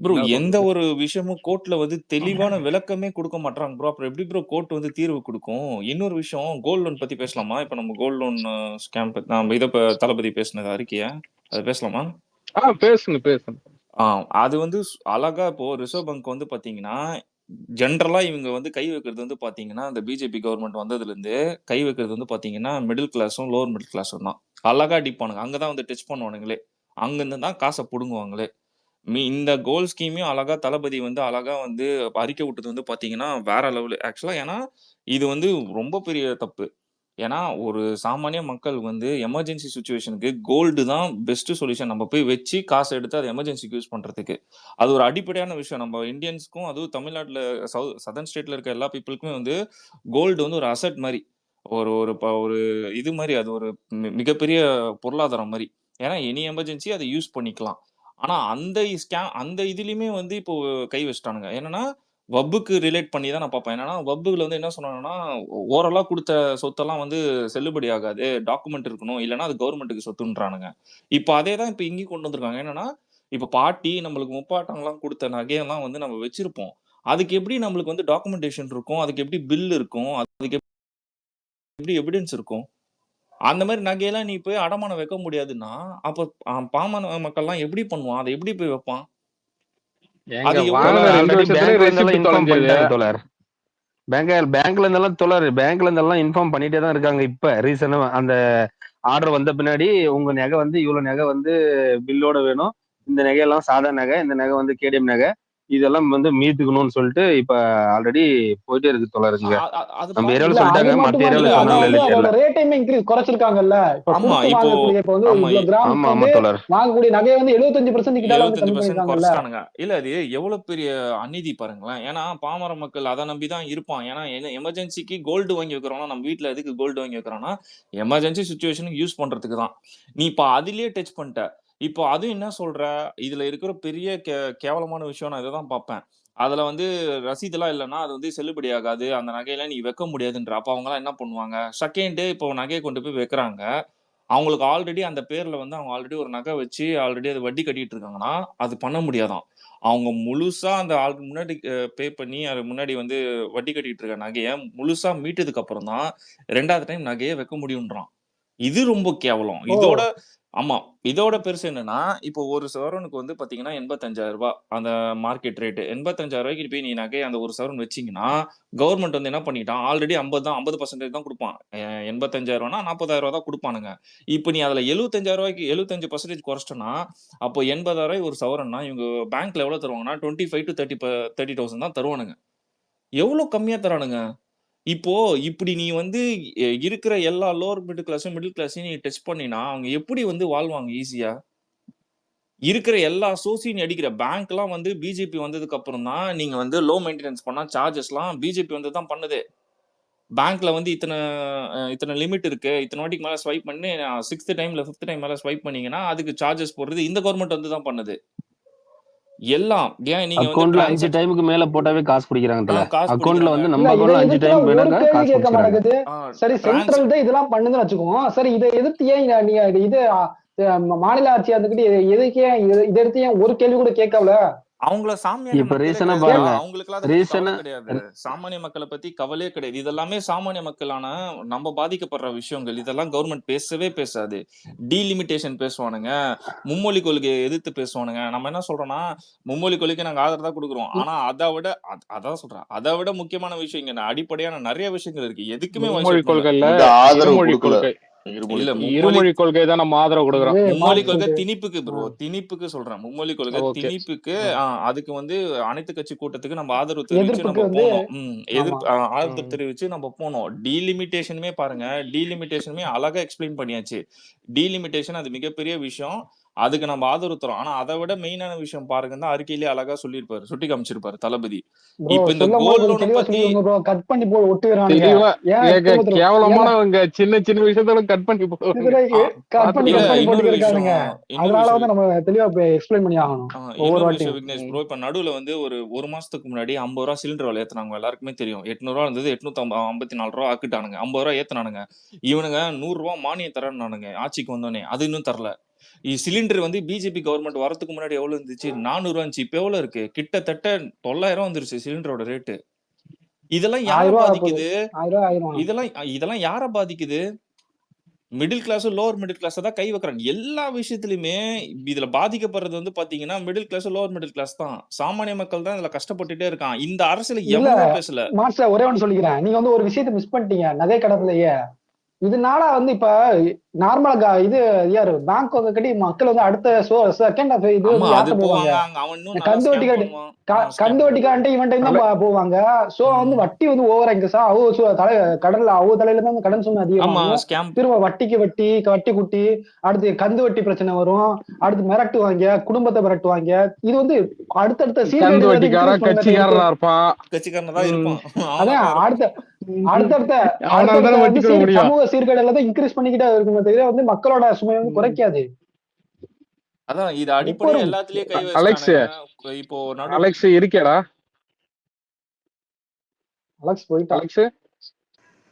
ப்ரோ எந்த ஒரு விஷயமும் கோர்ட்ல வந்து தெளிவான விளக்கமே கொடுக்க மாட்டாங்க ப்ரோ. அப்புறம் எப்படி ப்ரோ கோர்ட் வந்து தீர்வு கொடுக்கும்? இன்னொரு விஷயம், கோல்ட் லோன் பத்தி பேசலாமா? இப்ப நம்ம கோல்ட் லோன் ஸ்கேம் பத்தி நம்ம இதை தளபதி பேசினது அறிக்கையா, அதை பேசலாமா? பேசுங்க. அது வந்து அழகா இப்போ ரிசர்வ் பேங்க் வந்து பாத்தீங்கன்னா ஜென்ரலா இவங்க வந்து கை வைக்கிறது வந்து பாத்தீங்கன்னா இந்த பிஜேபி கவர்மெண்ட் வந்ததுல இருந்து கை வைக்கிறது வந்து பாத்தீங்கன்னா மிடில் கிளாஸும் லோவர் மிடில் கிளாஸும் தான். அழகா அடிப்பானுங்க, அங்கதான் வந்து டச் பண்ணுவானுங்களே, அங்கிருந்து தான் காசை புடுங்குவாங்களே. இந்த கோல் ஸ்கீமையும் அழகா தளபதி வந்து அழகா வந்து அறிக்கை விட்டது வந்து பாத்தீங்கன்னா வேற லெவலு. ஆக்சுவலா ஏன்னா இது வந்து ரொம்ப பெரிய தப்பு. ஏன்னா ஒரு சாமானிய மக்கள் வந்து எமர்ஜென்சி சுச்சுவேஷனுக்கு கோல்டு தான் பெஸ்ட் சொல்யூஷன். நம்ம போய் வச்சு காசு எடுத்து அதை எமர்ஜென்சிக்கு யூஸ் பண்றதுக்கு அது ஒரு அடிப்படையான விஷயம். நம்ம இந்தியன்ஸ்க்கும் அதுவும் தமிழ்நாட்டில் சதர்ன் ஸ்டேட்ல இருக்க எல்லா பீப்புளுக்குமே வந்து கோல்டு வந்து ஒரு அசட் மாதிரி, ஒரு ஒரு ஒரு இது மாதிரி, அது ஒரு மிகப்பெரிய பொருளாதாரம் மாதிரி. ஏன்னா எனி எமர்ஜென்சி அதை யூஸ் பண்ணிக்கலாம். ஆனா அந்த இதுலயுமே வந்து இப்போ கை வச்சுட்டானுங்க. என்னன்னா வப்புக்கு ரிலேட் பண்ணி தான் நான் பார்ப்பேன். என்னன்னா வப்புல வந்து என்ன சொன்னாங்கன்னா ஓரலா கொடுத்த சொத்தெல்லாம் வந்து செல்லுபடி ஆகாது, டாக்குமெண்ட் இருக்கணும், இல்லைன்னா அது கவர்மெண்ட்டுக்கு சொத்துன்றானுங்க. இப்போ அதே தான் இப்போ இங்கேயும் கொண்டு வந்திருக்காங்க. என்னன்னா இப்போ பாட்டி நம்மளுக்கு முப்பாட்டங்கள்லாம் கொடுத்த நகையெல்லாம் வந்து நம்ம வச்சிருப்போம். அதுக்கு எப்படி நம்மளுக்கு வந்து டாக்குமெண்டேஷன் இருக்கும், அதுக்கு எப்படி பில் இருக்கும், அதுக்கு எப்படி எவிடன்ஸ் இருக்கும்? அந்த மாதிரி நகையெல்லாம் நீ போய் அடமானம் வைக்க முடியாதுன்னா அப்போ பாமர மக்கள்லாம் எப்படி பண்ணுவான்? அதை எப்படி போய் வைப்பான்? அது பேங்க்ல இருந்தெல்லாம் இன்ஃபார்ம் பண்ணிட்டே தான் இருக்காங்க. இப்ப ரீசனா அந்த ஆர்டர் வந்த பின்னாடி உங்க நகை வந்து இவ்வளவு நகை வந்து பில்லோட வேணும், இந்த நகையெல்லாம் சாதா நகை, இந்த நகை வந்து கேடிஎம் நகை, இதெல்லாம் வந்து மீட்டுக்கணும்னு சொல்லிட்டு இப்ப ஆல்ரெடி போயிட்டே இருக்கு தோழருங்க. நம்ம ஏரியால சொல்லிட்டாங்க, மத்த ஏரியால சொன்னாங்கல்ல, ரேட்டையுமே இன்கிரீஸ் குறைச்சிருக்காங்கல்ல. வாங்கக்கூடிய நகையை வந்து 75% கிட்ட வந்து கம்மி பண்ணிருக்காங்கல்ல. இல்ல அது எவ்வளவு பெரிய அநீதி பாருங்களேன். ஏன்னா பாமர மக்கள் அதை நம்பிதான் இருப்பான். ஏன்னா எமர்ஜென்சிக்கு கோல்டு வாங்கி வைக்கிறோம்னா, நம்ம வீட்டுல எதுக்கு கோல்டு வாங்கி வைக்கிறோம்னா எமர்ஜென்சி சுச்சுவேஷனுக்கு யூஸ் பண்றதுக்கு தான். நீ இப்ப அதுலயே டச் பண்ணிட்ட. இப்போ அதுவும் என்ன சொல்ற, இதுல இருக்கிற பெரிய கேவலமான விஷயம் நான் இதைதான் பார்ப்பேன். அதுல வந்து ரசீதெல்லாம் இல்லைன்னா அது வந்து செல்லுபடி ஆகாது, அந்த நகையெல்லாம் நீ வைக்க முடியாதுன்ற. அப்ப அவங்க எல்லாம் என்ன பண்ணுவாங்க? செகண்ட் இப்போ நகையை கொண்டு போய் வைக்கிறாங்க, அவங்களுக்கு ஆல்ரெடி அந்த பேர்ல வந்து அவங்க ஆல்ரெடி ஒரு நகை வச்சு ஆல்ரெடி அது வட்டி கட்டிட்டு இருக்காங்கன்னா அது பண்ண முடியாதான். அவங்க முழுசா அந்த ஆளுக்கு முன்னாடி பே பண்ணி அது முன்னாடி வந்து வட்டி கட்டிட்டு இருக்க நகையை முழுசா மீட்டதுக்கு அப்புறம் தான் 2வது டைம் நகையை வைக்க முடியும்ன்றான். இது ரொம்ப கேவலம். இதோட பெருசு என்னன்னா, இப்போ ஒரு சவரனுக்கு வந்து பாத்தீங்கன்னா 85,000 ரூபாய் அந்த மார்க்கெட் ரேட். 85,000 ரூபாய்க்கு போய் நீ நகை அந்த ஒரு சவரன் வச்சீங்கன்னா கவர்மெண்ட் வந்து என்ன பண்ணிட்டான், ஆல்ரெடி 50% தான் கொடுப்பான். 85,000 ரூபாய்னா 40,000 ரூபாய் தான் கொடுப்பானுங்க. இப்போ நீ அதுல 75,000 ரூபாய்க்கு 75% குறைச்சிட்டனா, அப்போ 80,000 ரூபாய் ஒரு சவரன்னா இவங்க பேங்க்ல எவ்வளவு தருவாங்கன்னா 25,000 to 30,000 தான் தருவானுங்க. எவ்வளவு கம்மியா தரானுங்க. இப்போ இப்படி நீ வந்து இருக்கிற எல்லா லோவர் மிடில் கிளாஸும் மிடில் கிளாஸையும் நீ டச் பண்ணினா அவங்க எப்படி வந்து வாழ்வாங்க ஈஸியா? இருக்கிற எல்லா சோர்ஸையும் நீ அடிக்கிற. பேங்க்லாம் வந்து பிஜேபி வந்ததுக்கு அப்புறம் தான் நீங்க வந்து லோ மெயின்டெனன்ஸ் பண்ணா சார்ஜஸ்லாம் பிஜேபி வந்து தான் பண்ணுது. பேங்க்ல வந்து இத்தனை லிமிட் இருக்கு, இத்தனை வாட்டிக்கு மேல ஸ்வைப் பண்ணி 6th டைம்ல 5th டைம் மேல ஸ்வைப் பண்ணீங்கன்னா அதுக்கு சார்ஜஸ் போடுறது இந்த கவர்மெண்ட் வந்து தான் பண்ணுது எல்லாம். ஏன் நீங்க வந்து அக்கௌண்ட்ல 5 டிரான்சாக்ஷன் டைமுக்கு மேல போட்டாவே காசு பிடிக்கிறாங்க தல. காசு அக்கௌண்ட்ல பிடிக்கிறாங்க. வந்து இல்ல நம்ம இதை அக்கௌண்ட்ல 5 எதிர்த்துலாம் டைம் ஒரு வேணாக்கா கேள்வி காசு கேட்க பிடிச்சிக்கிறாங்க. மாட்டேங்குது. சரி டிரான்ஸ் சென்ட்ரல் தான் இதெல்லாம் பண்ணுதுன்னு வச்சுக்கோங்க. சரி இதை எதிர்த்து ஏன் நீங்க இது மாநில ஆட்சி இருந்துகிட்டு எதுக்கு ஏன் இதை எடுத்து ஏன் ஒரு கேள்வி கூட கேட்கல? அவங்கள சாமானிய இப்ப மக்களே ரீசனா கிடையாதுப்பா. பாருங்க, அவங்களுக்குலாம் அதை பத்தி கவலை ரீசனா கிடையாது. சாமானிய மக்களை பத்தி கவலையே கிடையாது. இதெல்லாமே சாமானிய மக்களான நம்ம பாதிக்கப்படுற விஷயங்கள். இதெல்லாம் கவர்மெண்ட் பேசவே பேசாது. டீலிமிட்டேஷன் பேசுவானுங்க, மும்மொழி கொள்கையை எதிர்த்து பேசுவானுங்க. நம்ம என்ன சொல்றோம்னா மும்மொழி கொள்கைக்கு நாங்க ஆதரவு தான் கொடுக்குறோம். ஆனா அதை விட அதான் சொல்றேன், அதை விட முக்கியமான விஷயம் இங்க அடிப்படையான நிறைய விஷயங்கள் இருக்கு. எதுக்குமே வாய்ஸ் மும்மொழி அவுட் பண்ணல. கொள்கைல இந்த ஆதரவு இருமொழி கொடுக்கல. கொள்கை இல்ல மும்மொழி இருமொழி கொள்கை தான் நம்ம ஆதரவு கொடுக்குறோம். மும்மொழி கொள்கை திணிப்புக்கு ப்ரோ, திணிப்புக்கு சொல்றேன். மும்மொழி கொள்கை ஓகே திணிப்புக்கு அதுக்கு வந்து அனைத்து கட்சி கூட்டத்துக்கு நம்ம ஆதரவு தெரிவிச்சு எதிர்ப்புக்கு நம்ம வந்து போனோம். ஆமா எதிர்ப்பு ஆதரவு தெரிவிச்சு நம்ம போனோம். டீலிமிட்டேஷனுமே பாருங்க, டீலிமிட்டேஷனுமே அழகா எக்ஸ்பிளைன் பண்ணியாச்சு. டீலிமிட்டேஷன் அது மிகப்பெரிய விஷயம், அதுக்கு நம்ம ஆதரவு தரோம். ஆனா அதை விட மெயினான விஷயம் பாருங்க தான் அறிக்கையிலேயே அழகா சொல்லியிருப்பாரு, சுட்டி காமிச்சிருப்பாரு தளபதி. ப்ரோ. இப்ப இந்த சொல்லும் போது கோல்ட் கொஞ்சம் லோனை தெளிவா பத்தி சொல்லிடுங்க ப்ரோ. கட் பண்ணி போய் ஒட்டுறானுங்க. தெளிவா ஏன் ஏங்க திரும்ப திரும்ப ஏங்க கேவலமானவங்க சின்ன சின்ன விஷயத்தோட கட் பண்ணி போடுவாங்க. இதுல கட் பண்ணி இல்ல பாத்துக்கோங்க. இன்னொரு போட்டுக்கிருக்கானுங்க. விஷயம் அதனால வந்து நம்ம தெளிவா எக்ஸ்பிளைன் பண்ணி ஆகணும் ஒவ்வொரு இன்னொரு விஷயம் வாட்டியும். விக்னேஷ் ப்ரோ. இப்ப நடுவுல வந்து ஒரு மாசத்துக்கு முன்னாடி 50 ரூபா சிலிண்டர் விலை ஏத்துனாங்க. எல்லாருக்குமே தெரியும். 800 ரூபா இருந்தது, 854 ரூபா ஆக்கிட்டானுங்க. 50 ரூபா ஏத்துனானுங்க. இவனுங்க 100 ரூபா மானியம் தரேன்னானுங்க ஆட்சிக்கு வந்தோடனே. அது இன்னும் தரல. சிலிண்டர் வந்து பிஜேபி கவர்மெண்ட் வரதுக்கு முன்னாடி எவ்வளவு இருந்துச்சு? 400 ரூபா இருந்துச்சு. இப்ப எவ்வளவு இருக்கு? கிட்டத்தட்ட 900 வந்துருச்சு சிலிண்டரோட ரேட்டு. இதெல்லாம் யார 1000 ரூபா போகுது. பாதிக்குது? 1000 ரூபா ஆயிரும். இதெல்லாம் யார பாதிக்குது? Middle class, lower middle class தான் கை வைக்கிறாங்க எல்லா விஷயத்திலுமே. இதுல பாதிக்கப்படுறது வந்து பாத்தீங்கன்னா middle class, lower middle class தான். சாமானிய மக்கள் தான் இதுல கஷ்டப்பட்டுட்டே இருக்கான். இந்த அரசுல இல்ல எவனுமே பேசல. மாஸ்டர் ஒரே ஒன்று சொல்லிக்கிறேன். நீங்க வந்து ஒரு விஷயத்தை மிஸ் பண்ணிட்டீங்க நகை கடத்திலேயே. இதனால வந்து இப்ப நார்மலா இது யாரு பேங்க் கட்டி மக்கள் வந்து அடுத்த செகண்ட் ஆஃப் இது ஆமா வந்து அது யார்கிட்ட போவாங்க? போவாங்க. அவன் இன்னும் நல்லா கந்து வட்டி ஸ்கேம் கட்டி பண்ணுவான். கந்து வட்டி காண்டி இவன் டைம் தான் போவாங்க. சோ வந்து வட்டி வந்து ஓவரா இங்க கடல்ல அவங்க தலையில தான் கடன் சுமை ஆமா அதிகமாகும். ஸ்கேம். திரும்ப வட்டி குட்டி அடுத்து கந்து வட்டி பிரச்சனை வரும். அடுத்து மிரட்டுவாங்க, குடும்பத்தை மிரட்டுவாங்க. இது வந்து அடுத்தடுத்த கந்து சீர்கேடுகளை வட்டிக்காரன் இன்க்ரீஸ் பண்ண கட்சிக்காரனா இருப்பான். கட்சிக்காரன் தான் இருப்பான். அதான் அடுத்தடுத்த அவனால தானே வட்டி கொடுக்க முடியும். சமூக சீர்கேடுகளை தான் இன்க்ரீஸ் பண்ணிக்கிட்டே இருக்குமே தவிர வந்து மக்களோட சுமை வந்து குறைக்காது. அதான் இது அடிப்படையா எல்லாத்துலயும் கை அலெக்ஸ் வச்சிட்டானுங்க. இப்போ அலெக்ஸ் இருக்கேடா? அலெக்ஸ் போயிட்டா. அலெக்ஸ்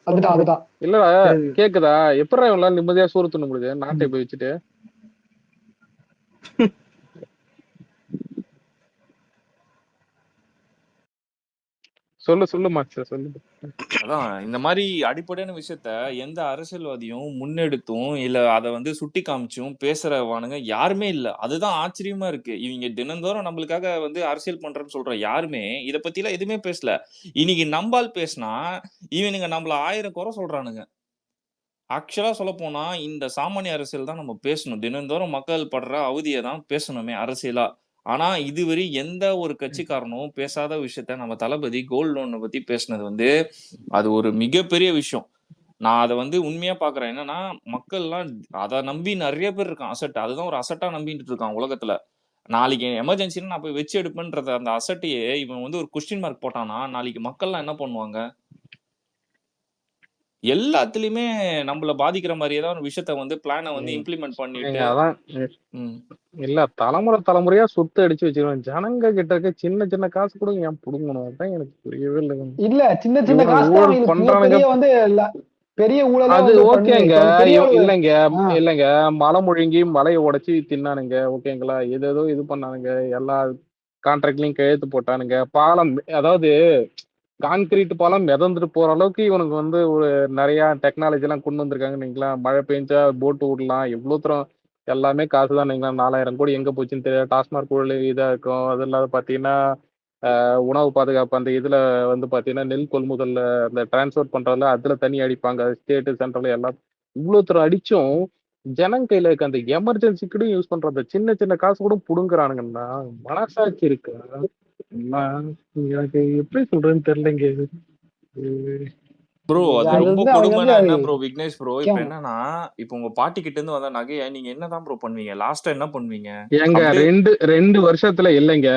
அதுதான் இல்லடா கேக்குதா? எப்படா இவங்களால நிம்மதியா சோறு தின்ன முடியுது நாட்டை போய் வச்சுட்டு? சொல்லு மாஸ்டர் சொல்லு. அதான் இந்த மாதிரி அடிப்படையான விஷயத்த எந்த அரசியல்வாதியும் முன்னெடுத்தும் இல்ல அதை வந்து சுட்டி காமிச்சும் பேசுறவானுங்க யாருமே இல்ல. அதுதான் ஆச்சரியமா இருக்கு. இவங்க தினந்தோறும் நம்மளுக்காக வந்து அரசியல் பண்றேன்னு சொல்ற யாருமே இத பத்தி எல்லாம் எதுவுமே பேசல. இன்னைக்கு நம்பால் பேசினா இவனுங்க நம்மள 1000 குறை சொல்றானுங்க. ஆக்சுவலா சொல்ல போனா இந்த சாமானிய அரசியல் தான் நம்ம பேசணும். தினந்தோறும் மக்கள் படுற அவதியை தான் பேசணுமே அரசியலா. ஆனா இதுவரை எந்த ஒரு கட்சிக்காரனும் பேசாத விஷயத்த நம்ம தளபதி கோல்ட் லோனை பத்தி பேசினது வந்து அது ஒரு மிகப்பெரிய விஷயம். நான் அதை வந்து உண்மையா பாக்குறேன். என்னன்னா மக்கள்லாம் அதை நம்பி நிறைய பேர் இருக்கான். அசட் அதுதான் ஒரு அசட்டா நம்பிட்டு இருக்கான் உலகத்துல. நாளைக்கு எமர்ஜென்சின்னு நான் போய் வச்சு எடுப்பேன்றத அந்த அசட்டையே இவன் வந்து ஒரு கொஸ்டின் மார்க் போட்டானா நாளைக்கு மக்கள்லாம் என்ன பண்ணுவாங்க? எல்லாத்துலயுமே நம்மள பாதிக்கிற மாதிரியே தான் ஒரு விஷயத்த வந்து பிளானை வந்து இம்ப்ளிமெண்ட் பண்ணிட்டு அதான் இல்ல தலைமுறையா சொத்து அடிச்சு வச்சிருவேன். ஜனங்க கிட்ட இருக்க சின்ன சின்ன காசு கூட ஏன் புடுங்கணும்? அதான் எனக்கு புரியவே இல்லைங்க. இல்ல சின்ன சின்ன காசு தான் பண்றானுங்க. வந்து பெரிய ஊழல் அது ஓகேங்க. இல்லைங்க மலை முழுங்கி மலையை உடைச்சு தின்னானுங்க. ஓகேங்களா? ஏதோ இது பண்ணானுங்க. எல்லா கான்ட்ராக்ட்லயும் கையெழுத்து போட்டானுங்க. பாலம் அதாவது கான்கிரீட் பாலம் மிதந்துட்டு போற அளவுக்கு இவனுக்கு வந்து ஒரு நிறைய டெக்னாலஜி எல்லாம் கொண்டு வந்திருக்காங்க. நீங்களா மழை பெஞ்சா போட்டு விடலாம். எவ்வளவு தூரம் எல்லாமே காசுதான். நீங்களா 4000 கோடி எங்க போச்சுன்னு தெரியாது. டாஸ்மாக் ஊழல் இதா இருக்கும். அது இல்லாத பாத்தீங்கன்னா உணவு பாதுகாப்பு அந்த இதுல வந்து பாத்தீங்கன்னா நெல் கொள்முதல்ல அந்த டிரான்ஸ்போர்ட் பண்றதுல அதுல தனி அடிப்பாங்க. ஸ்டேட்டு சென்ட்ரல் எல்லாம் இவ்வளவு தூரம் அடிச்சும் ஜனங்க கையில இருக்க அந்த எமர்ஜென்சி கூட யூஸ் பண்ற அந்த சின்ன சின்ன காசு கூட புடுங்குறானுங்கன்னா மனசாட்சி இருக்கு. எனக்கு எப்படி சொல்றேன்னு தெரியலங்க. ப்ரோ அது அது ரொம்ப வந்து அவங்க வந்து கொடுமைனா அது என்ன ப்ரோ விக்னேஷ் ப்ரோ? இப்ப முக்கியம். என்னன்னா, இப்ப உங்க பாட்டி கிட்ட இருந்து வந்த நகைய நீங்க என்னதான் ப்ரோ பண்ணுவீங்க? லாஸ்ட்டா என்ன பண்ணுவீங்க? ஏங்க அப்படியே 2 வருஷத்துல இல்லைங்க.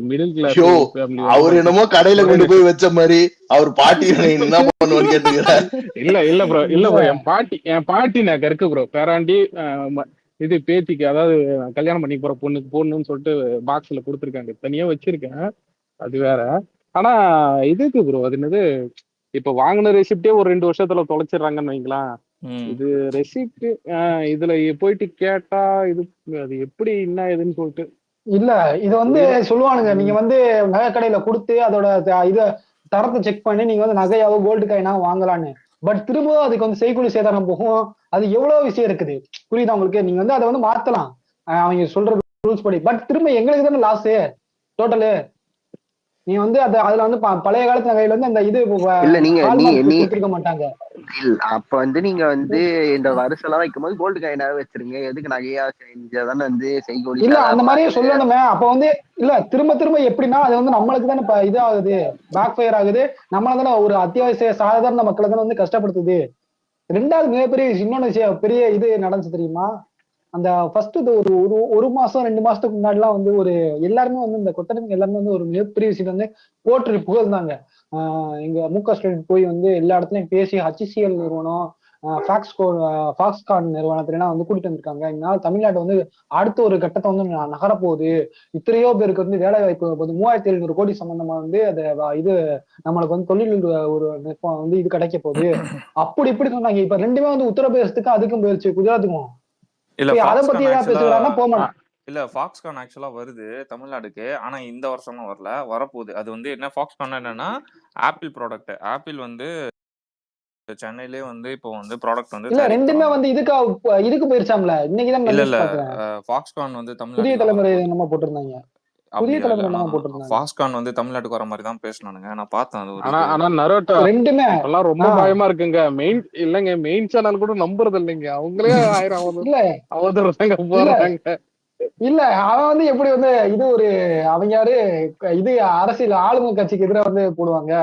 மிடில் கிளாஸ் ஐயோ ஃபேமிலி வந்து அவர் என்னமோ கடையில ஒரே கொண்டு நிமிஷம். போய் வச்ச மாதிரி அவர் பாட்டி என்ன பண்ணுவான்னு கேட்டுக்கிறார். இல்ல ப்ரோ இல்ல ப்ரோ என் பாட்டி நான் இருக்கு ப்ரோ. பேராண்டி இது பேத்திக்கு, அதாவது கல்யாணம் பண்ணி போற பொண்ணுக்கு போடணும்னு சொல்லிட்டு பாக்ஸ்ல கொடுத்துருக்காங்க. தனியா வச்சிருக்கேன், அது வேற. ஆனா இதுக்கு ப்ரோ அது என்னது, இப்ப வாங்கின ரெசிப்டே ஒரு 2 வருஷத்துல தொலைச்சிடுறாங்கன்னு வைங்களேன். ம். இது ரெசிப்ட் இதுல போயிட்டு கேட்டா இது அது எப்படி என்ன ஏதுன்னு சொல்லிட்டு இல்ல இது வந்து சொல்லுவானுங்க, நீங்க வந்து நகை கடையில கொடுத்து அதோட இத தரத்தை செக் பண்ணி நீங்க வந்து நகையாவோ கோல்டு காயினா வாங்கலான்னு. பட் திரும்பவும் அதுக்கு வந்து செய்கூலி சேதாரம் போகும். அது எவ்வளவு விஷயம் இருக்குது, புரியுதா உங்களுக்கு? நீங்க வந்து அதை வந்து மாத்தலாம் அவங்க சொல்ற ரூல்ஸ் படி. பட் திரும்ப எங்களுக்கு தானே லாஸ் டோட்டலு. நீ வந்து அதுல வந்து பழைய காலத்து நகையில வந்து அந்த இது இல்ல நீங்க நீ ஹால்மார்க் நீ கொடுத்துருக்க மாட்டாங்க. அப்ப வந்து நீங்க வந்து இந்த வருஷம் வைக்கும் போது கோல்டு காயினாவே வச்சிருங்க. எதுக்கு நகையா செஞ்சதானே வந்து செய்கூலி இல்ல அந்த சேதாரம் மாதிரியே ஆகுது. சொல்லணுமே. அப்ப வந்து இல்ல திரும்ப திரும்ப எப்படின்னா அது வந்து நம்மளுக்கு தானே இது ஆகுது, பேக் ஃபயர் ஆகுது. நம்மள தானே ஒரு அத்தியாவசிய சாதாரண மக்களை தானே வந்து கஷ்டப்படுத்துது. ரெண்டாவது மிகப்பெரிய இன்னொன்னு பெரிய இது நடந்துச்சு தெரியுமா? அந்த ஃபர்ஸ்ட் ஒரு ஒரு ஒரு மாசம் 2 மாசத்துக்கு முன்னாடிலாம் வந்து ஒரு எல்லாருமே வந்து இந்த கொத்தடிமை எல்லாருமே வந்து ஒரு மிகப்பெரிய விஷயம் வந்து போற்றி புகழ்ந்தாங்க. எங்க முக ஸ்டாலின் போய் வந்து எல்லா இடத்துலயும் பேசி HCL நிறுவனம், ஃபாக்ஸ்கான் நிறுவனத்திலாம் வந்து கூட்டிட்டு வந்திருக்காங்க. இதனால தமிழ்நாடு வந்து அடுத்த ஒரு கட்டத்தை வந்து நகரப்போகுது. இத்தனையோ பேருக்கு வந்து வேலை வாய்ப்பு போகுது. 3700 கோடி சம்பந்தமா வந்து இது நம்மளுக்கு வந்து தொழில் ஒரு வந்து இது கிடைக்க போகுது. அப்படி இப்படி சொன்னாங்க. இப்ப ரெண்டுமே வந்து உத்தரப்பிரதேசத்துக்கு அதுக்கும் போயிருச்சு, குஜராத்துக்கும். இல்ல அதை பத்தி ஃபாக்ஸ்கான் ஏதாவது ஆக்சுவலா பேசுகிறாருன்னா போக மாட்டேன். இல்ல ஃபாக்ஸ்கான் ஆக்சுவலா வருது தமிழ்நாடுக்கு. ஆனா இந்த வருஷம்லாம் வரல, வரப்போகுது. அது வந்து என்ன, ஃபாக்ஸ்கான் என்னன்னா ஆப்பிள் ப்ராடக்ட். ஆப்பிள் வந்து சென்னையிலே வந்து இப்போ வந்து ப்ராடக்ட் வந்து இல்ல ரெண்டுமே தயாரிக்கிறாங்க. வந்து இதுக்கு போயிருச்சாம்ல. இன்னைக்குதான் இல்ல நியூஸ் இல்ல பாக்குறேன். ஃபாக்ஸ்கான் வந்து புதிய தமிழ்நாட்டுக்கு தான் தலைமுறை வரப்போகுது. என்னமோ போட்டிருந்தாங்க. புதிய அப்படியா? இல்ல தலைமுறை ஆனா என்னமோ போட்டிருந்தாங்க. ஃபாக்ஸ்கான் வந்து தமிழ்நாட்டுக்கு வர மாதிரி தான் பேசினானுங்க. நான் பார்த்தேன் அது ஒரு ஆனா இது. ஆனா நரோட்டோ ரெண்டுமே இப்பெல்லாம் ரொம்ப பயமா இருக்குங்க. இல்லங்க மெயின் சேனல் கூட நம்புறது இல்லைங்க. அவங்களே 1000 இல்ல அவதூறாங்க இல்ல போடுறாங்க. இல்ல அவன் வந்து எப்படி வந்து இது ஒரு அவங்க யாரு இது அரசியல் ஆளுமை கட்சிக்கு எதிராக வந்து போடுவாங்க.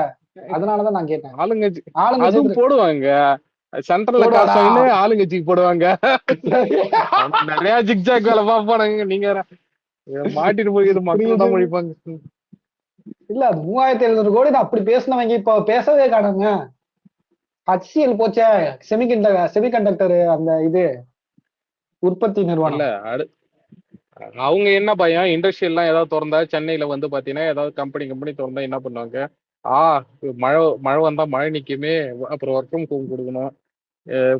அதனாலதான் நான் கேட்டேன். ஆளுங்கட்சி ஆளுங்கட்சி அதுவும் போடுவாங்க. சென்ட்ரல்ல காசு போடுவாடா. வாங்கினு ஆளுங்கட்சிக்கு போடுவாங்க. நிறைய ஜிக்ஜாக் வேலை பார்ப்பானுங்க. நீங்க மாட்டிட்டு போய் இது மக்கள் தான் முடிப்பாங்க. இல்ல 3700 கோடி அப்படி பேசினவங்க இப்ப பேசவே காணுங்க. HCL போச்சே, செமிகண்டக்டர் அந்த இது உற்பத்தி நிறுவனம். இல்ல அவங்க என்ன பயம், இண்டஸ்ட்ரியல் எல்லாம் ஏதாவது திறந்தா சென்னையில வந்து பாத்தீங்கன்னா ஏதாவது கம்பெனி திறந்தா என்ன பண்ணுவாங்க, மழை வந்தா மழை நிக்குமே, அப்புறம் ஒர்க் ஃப்ரம் ஹோம் கொடுக்கணும்,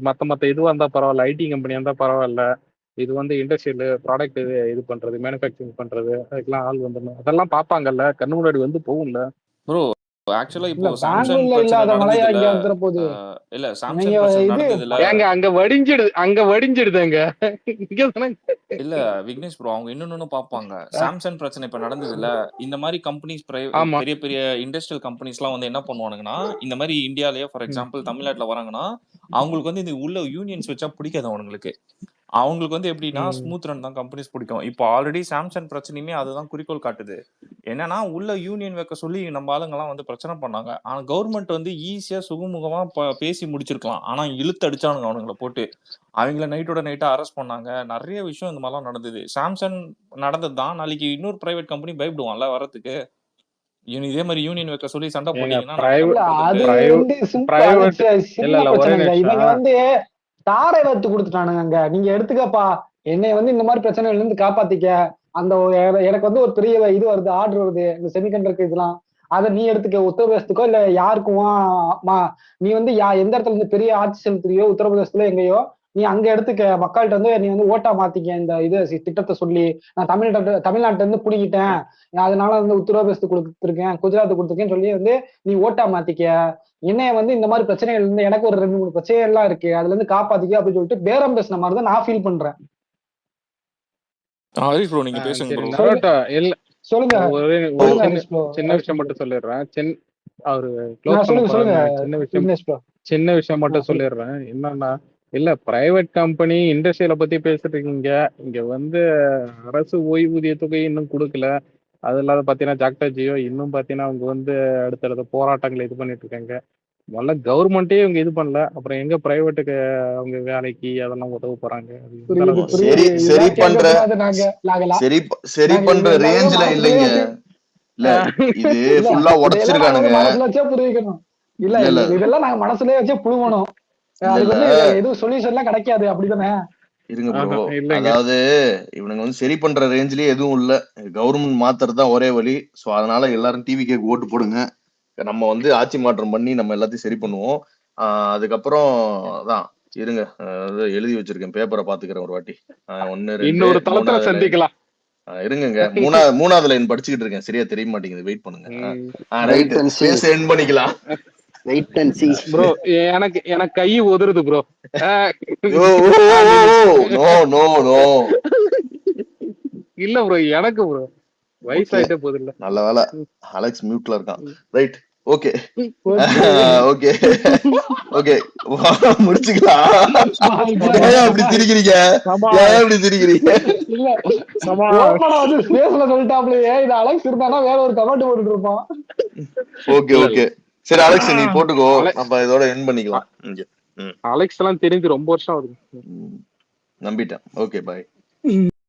மத்த இதுவா இருந்தா பரவாயில்ல, ஐடி கம்பெனியா இருந்தா பரவாயில்ல, இது வந்து இண்டஸ்ட்ரியல் ப்ராடக்ட் இது பண்றது, மேனுஃபேக்சரிங் பண்றது, அதுக்கெல்லாம் ஆள் வந்துடணும். அதெல்லாம் பார்ப்பாங்கல்ல, கண்ணு முன்னாடி வந்து போகும்ல. ப்ரோ ஆக்சுவலா இப்போ இல்ல சாம்சங் பெங்களூர்ல பிரச்சனை இல்லாத மழையா நடந்ததுல இங்க வந்துற போது. இல்ல சாம்சங் நீங்க பிரச்சனை இது நடந்ததுல ஏங்க அங்க வடிஞ்சிடுதுங்க. இல்ல விக்னேஷ் ப்ரோ அவங்க இன்னொன்னு பார்ப்பாங்க. சாம்சங் பிரச்சனை இப்ப நடந்ததுல இந்த மாதிரி கம்பெனிஸ் ஆமா. பெரிய பெரிய இண்டஸ்ட்ரியல் கம்பெனிஸ் எல்லாம் வந்து என்ன பண்ணுவானுங்கன்னா, இந்த மாதிரி இந்தியாலயே ஃபார் எக்ஸாம்பிள் தமிழ்நாட்டுல வராங்கன்னா அவங்களுக்கு வந்து இந்த உள்ள யூனியன்ஸ் வச்சா பிடிக்காது அவங்களுக்கு. அவங்களுக்கு வந்து எப்படின்னா ஸ்மூத் ரன் தான் கம்பெனிஸ் பிடிக்கும். இப்போ ஆல்ரெடி சாம்சங் பிரச்சனையுமே அதுதான் குறிக்கோள் காட்டுது. என்னன்னா உள்ள யூனியன் வைக்க சொல்லி நம்ம ஆளுங்கெல்லாம் வந்து பிரச்சனை பண்ணாங்க. ஆனா கவர்மெண்ட் வந்து ஈஸியா சுகமுகமா பேசி முடிச்சிருக்கலாம். ஆனா இழுத்து அடிச்சானுங்க அவனுங்களை போட்டு. அவங்கள நைட்டோட நைட்டா அரெஸ்ட் பண்ணாங்க. நிறைய விஷயம் இந்த மாதிரிலாம் நடந்தது. சாம்சங் நடந்தது தான். நாளைக்கு இன்னொரு பிரைவேட் கம்பெனி பயப்படுவான்ல வரதுக்கு. இதே மாதிரி யூனியன் வைக்க சொல்லி சண்டை போட்டீங்கன்னா நம்ம என்ன அது பண்றதுன்ட்டு. வந்து சின்ன ஒரே பிரச்சனைங்க. நிமிஷம். இவங்க வந்து தாரை வத்து கொடுத்துட்டானுங்க. நீங்க எடுத்துக்கப்பா, என்னை வந்து இந்த மாதிரி பிரச்சனைகள்ல இருந்து காப்பாத்திக்க, அந்த எனக்கு வந்து ஒரு பெரிய இது வருது, ஆர்டர் வருது இந்த செமிகண்டக்டர் இதெல்லாம், அதை நீ எடுத்துக்க உத்தரப்பிரதேசத்துக்கோ இல்ல யாருக்கும் நீ வந்து எந்த இடத்துல இருந்து பெரிய ஆட்சி செலுத்துறியோ உத்தரப்பிரதேசத்துல எங்கேயோ நீ அங்க எடுத்துக்க, மக்கள்கிட்ட வந்து நீ வந்து ஓட்டா மாத்திக்க இந்த இது திட்டத்தை சொல்லி, நான் தமிழ்நாட்டுல இருந்து புடிக்கிட்டேன், அதனால வந்து உத்தரப்பிரதேசத்துக்கு கொடுத்துருக்கேன், குஜராத் கொடுத்துருக்கேன்னு சொல்லி வந்து நீ ஓட்டா மாத்திக்க, என்னைய வந்து இந்த மாதிரி பிரச்சனைகள் இருந்து எனக்கு ஒரு 2-3 பிரச்சனைகள் எல்லாம் இருக்கு, அதுல இருந்து காப்பாத்திக்க அப்படின்னு சொல்லிட்டு பேரம் பேசின மாதிரி தான் நான் ஃபீல் பண்றேன். ஹரிஷ் ப்ரோ நீங்க பேசுங்க ப்ரோ. சொல்லுங்க. சின்ன விஷயம் மட்டும் சொல்லிடுறேன். அவரு சின்ன விஷயம் மட்டும் சொல்லிடுறேன். என்னன்னா, இல்ல பிரைவேட் கம்பெனி இண்டஸ்ட்ரியலை பத்தி பேசிட்டு இருக்கீங்க. இங்க வந்து அரசு ஓய்வூதிய தொகை இன்னும் கொடுக்கல. அது இல்லாத பாத்தீங்கன்னா ஜாக்டா ஜியோ இன்னும் பாத்தீங்கன்னா அவங்க வந்து அடுத்தடுத்த போராட்டங்களை இது பண்ணிட்டு இருக்காங்க. முதல்ல கவர்மெண்டே இவங்க இது பண்ணல, அப்புறம் எங்க பிரைவேட்டுக்கு அவங்க வேலைக்கு அதெல்லாம் உதவ போறாங்க? அது புரியுது இருந்தாலும் சரி புரியுது. சரி இதெல்லாம் பண்ற கேட்கக்கூடாது. நாங்க சரி நாங்க பண்ற இது எல்லாமே ரேஞ்ச்ல மனசுலயே இல்லைங்க. வச்சு இல்ல இது இல்ல ஃபுல்லா இதையெல்லாம் நாங்க உடைச்சிருக்கானுங்க. வந்து மனசுல வச்சே புரிவிக்கணும். இல்ல இல்ல இல்ல இதெல்லாம் நாங்க மனசுலயே வச்சே புழுவணும். இல்ல அதுக்கு இல்ல வந்து வேற எதுவும் சொல்யூஷன் எல்லாம் கிடைக்காது, அப்படிதானே? இருங்க ப்ரோ. இல்லைங்க. அதாவது இவனுங்க வந்து சரி பண்ற ரேஞ்சிலேயே எதுவும் இல்ல. கவர்மெண்ட் மாத்துறது தான் ஒரே வழி. சோ அதனால எல்லாரும் டிவி கேக்கு ஓட்டு போடுங்க. நம்ம வந்து ஆட்சி மாற்றம் பண்ணி நம்ம எல்லாத்தையும் சரி பண்ணுவோம். அதுக்கப்புறம் தான் இருங்க. எழுதி வச்சிருக்கேன், பேப்பரை பாத்துக்கிறேன் ஒரு வாட்டி. 1 2 இன்னொரு தளத்துல 3வது லைன். சந்திக்கலாம். இருங்க, 3வது லைன் படிச்சுக்கிட்டு இருக்கேன், சரியா தெரிய மாட்டேங்குது, வெயிட் பண்ணுங்க. Wait and see. பேச எண்ட் பண்ணிக்கலாம். Wait and see. ப்ரோ எனக்கு கை உதறுது ப்ரோ. நோ நோ நோ இல்ல ப்ரோ, எனக்கு ப்ரோ வயசாயிட்டே போகுது இல்ல. நல்ல வேலை அலெக்ஸ் மியூட்ல இருக்கான். ரைட், ஓகே ஓகே ஓகே முடிச்சுக்கலாம். ஏன் அப்படி சிரிக்கிறீங்க? ஏன் அப்படி சிரிக்கிறீங்க? இல்ல ஓப்பனா வந்து ஸ்பேஸ்ல சொல்லிட்டாப்லயே, இது அலெக்ஸ் இருந்தானா வேற ஒரு கமெண்ட் போட்டுட்டு இருப்பான். ஓகே ஓகே சரி அலெக்ஸ் நீ போட்டுக்கோ, நம்ம இதோட எண்ட் பண்ணிக்கலாம். அலெக்ஸ் எல்லாம் தெரிஞ்சு ரொம்ப வருஷம் ஆகுது. நம்பிட்டேன். ஓகே பாய்.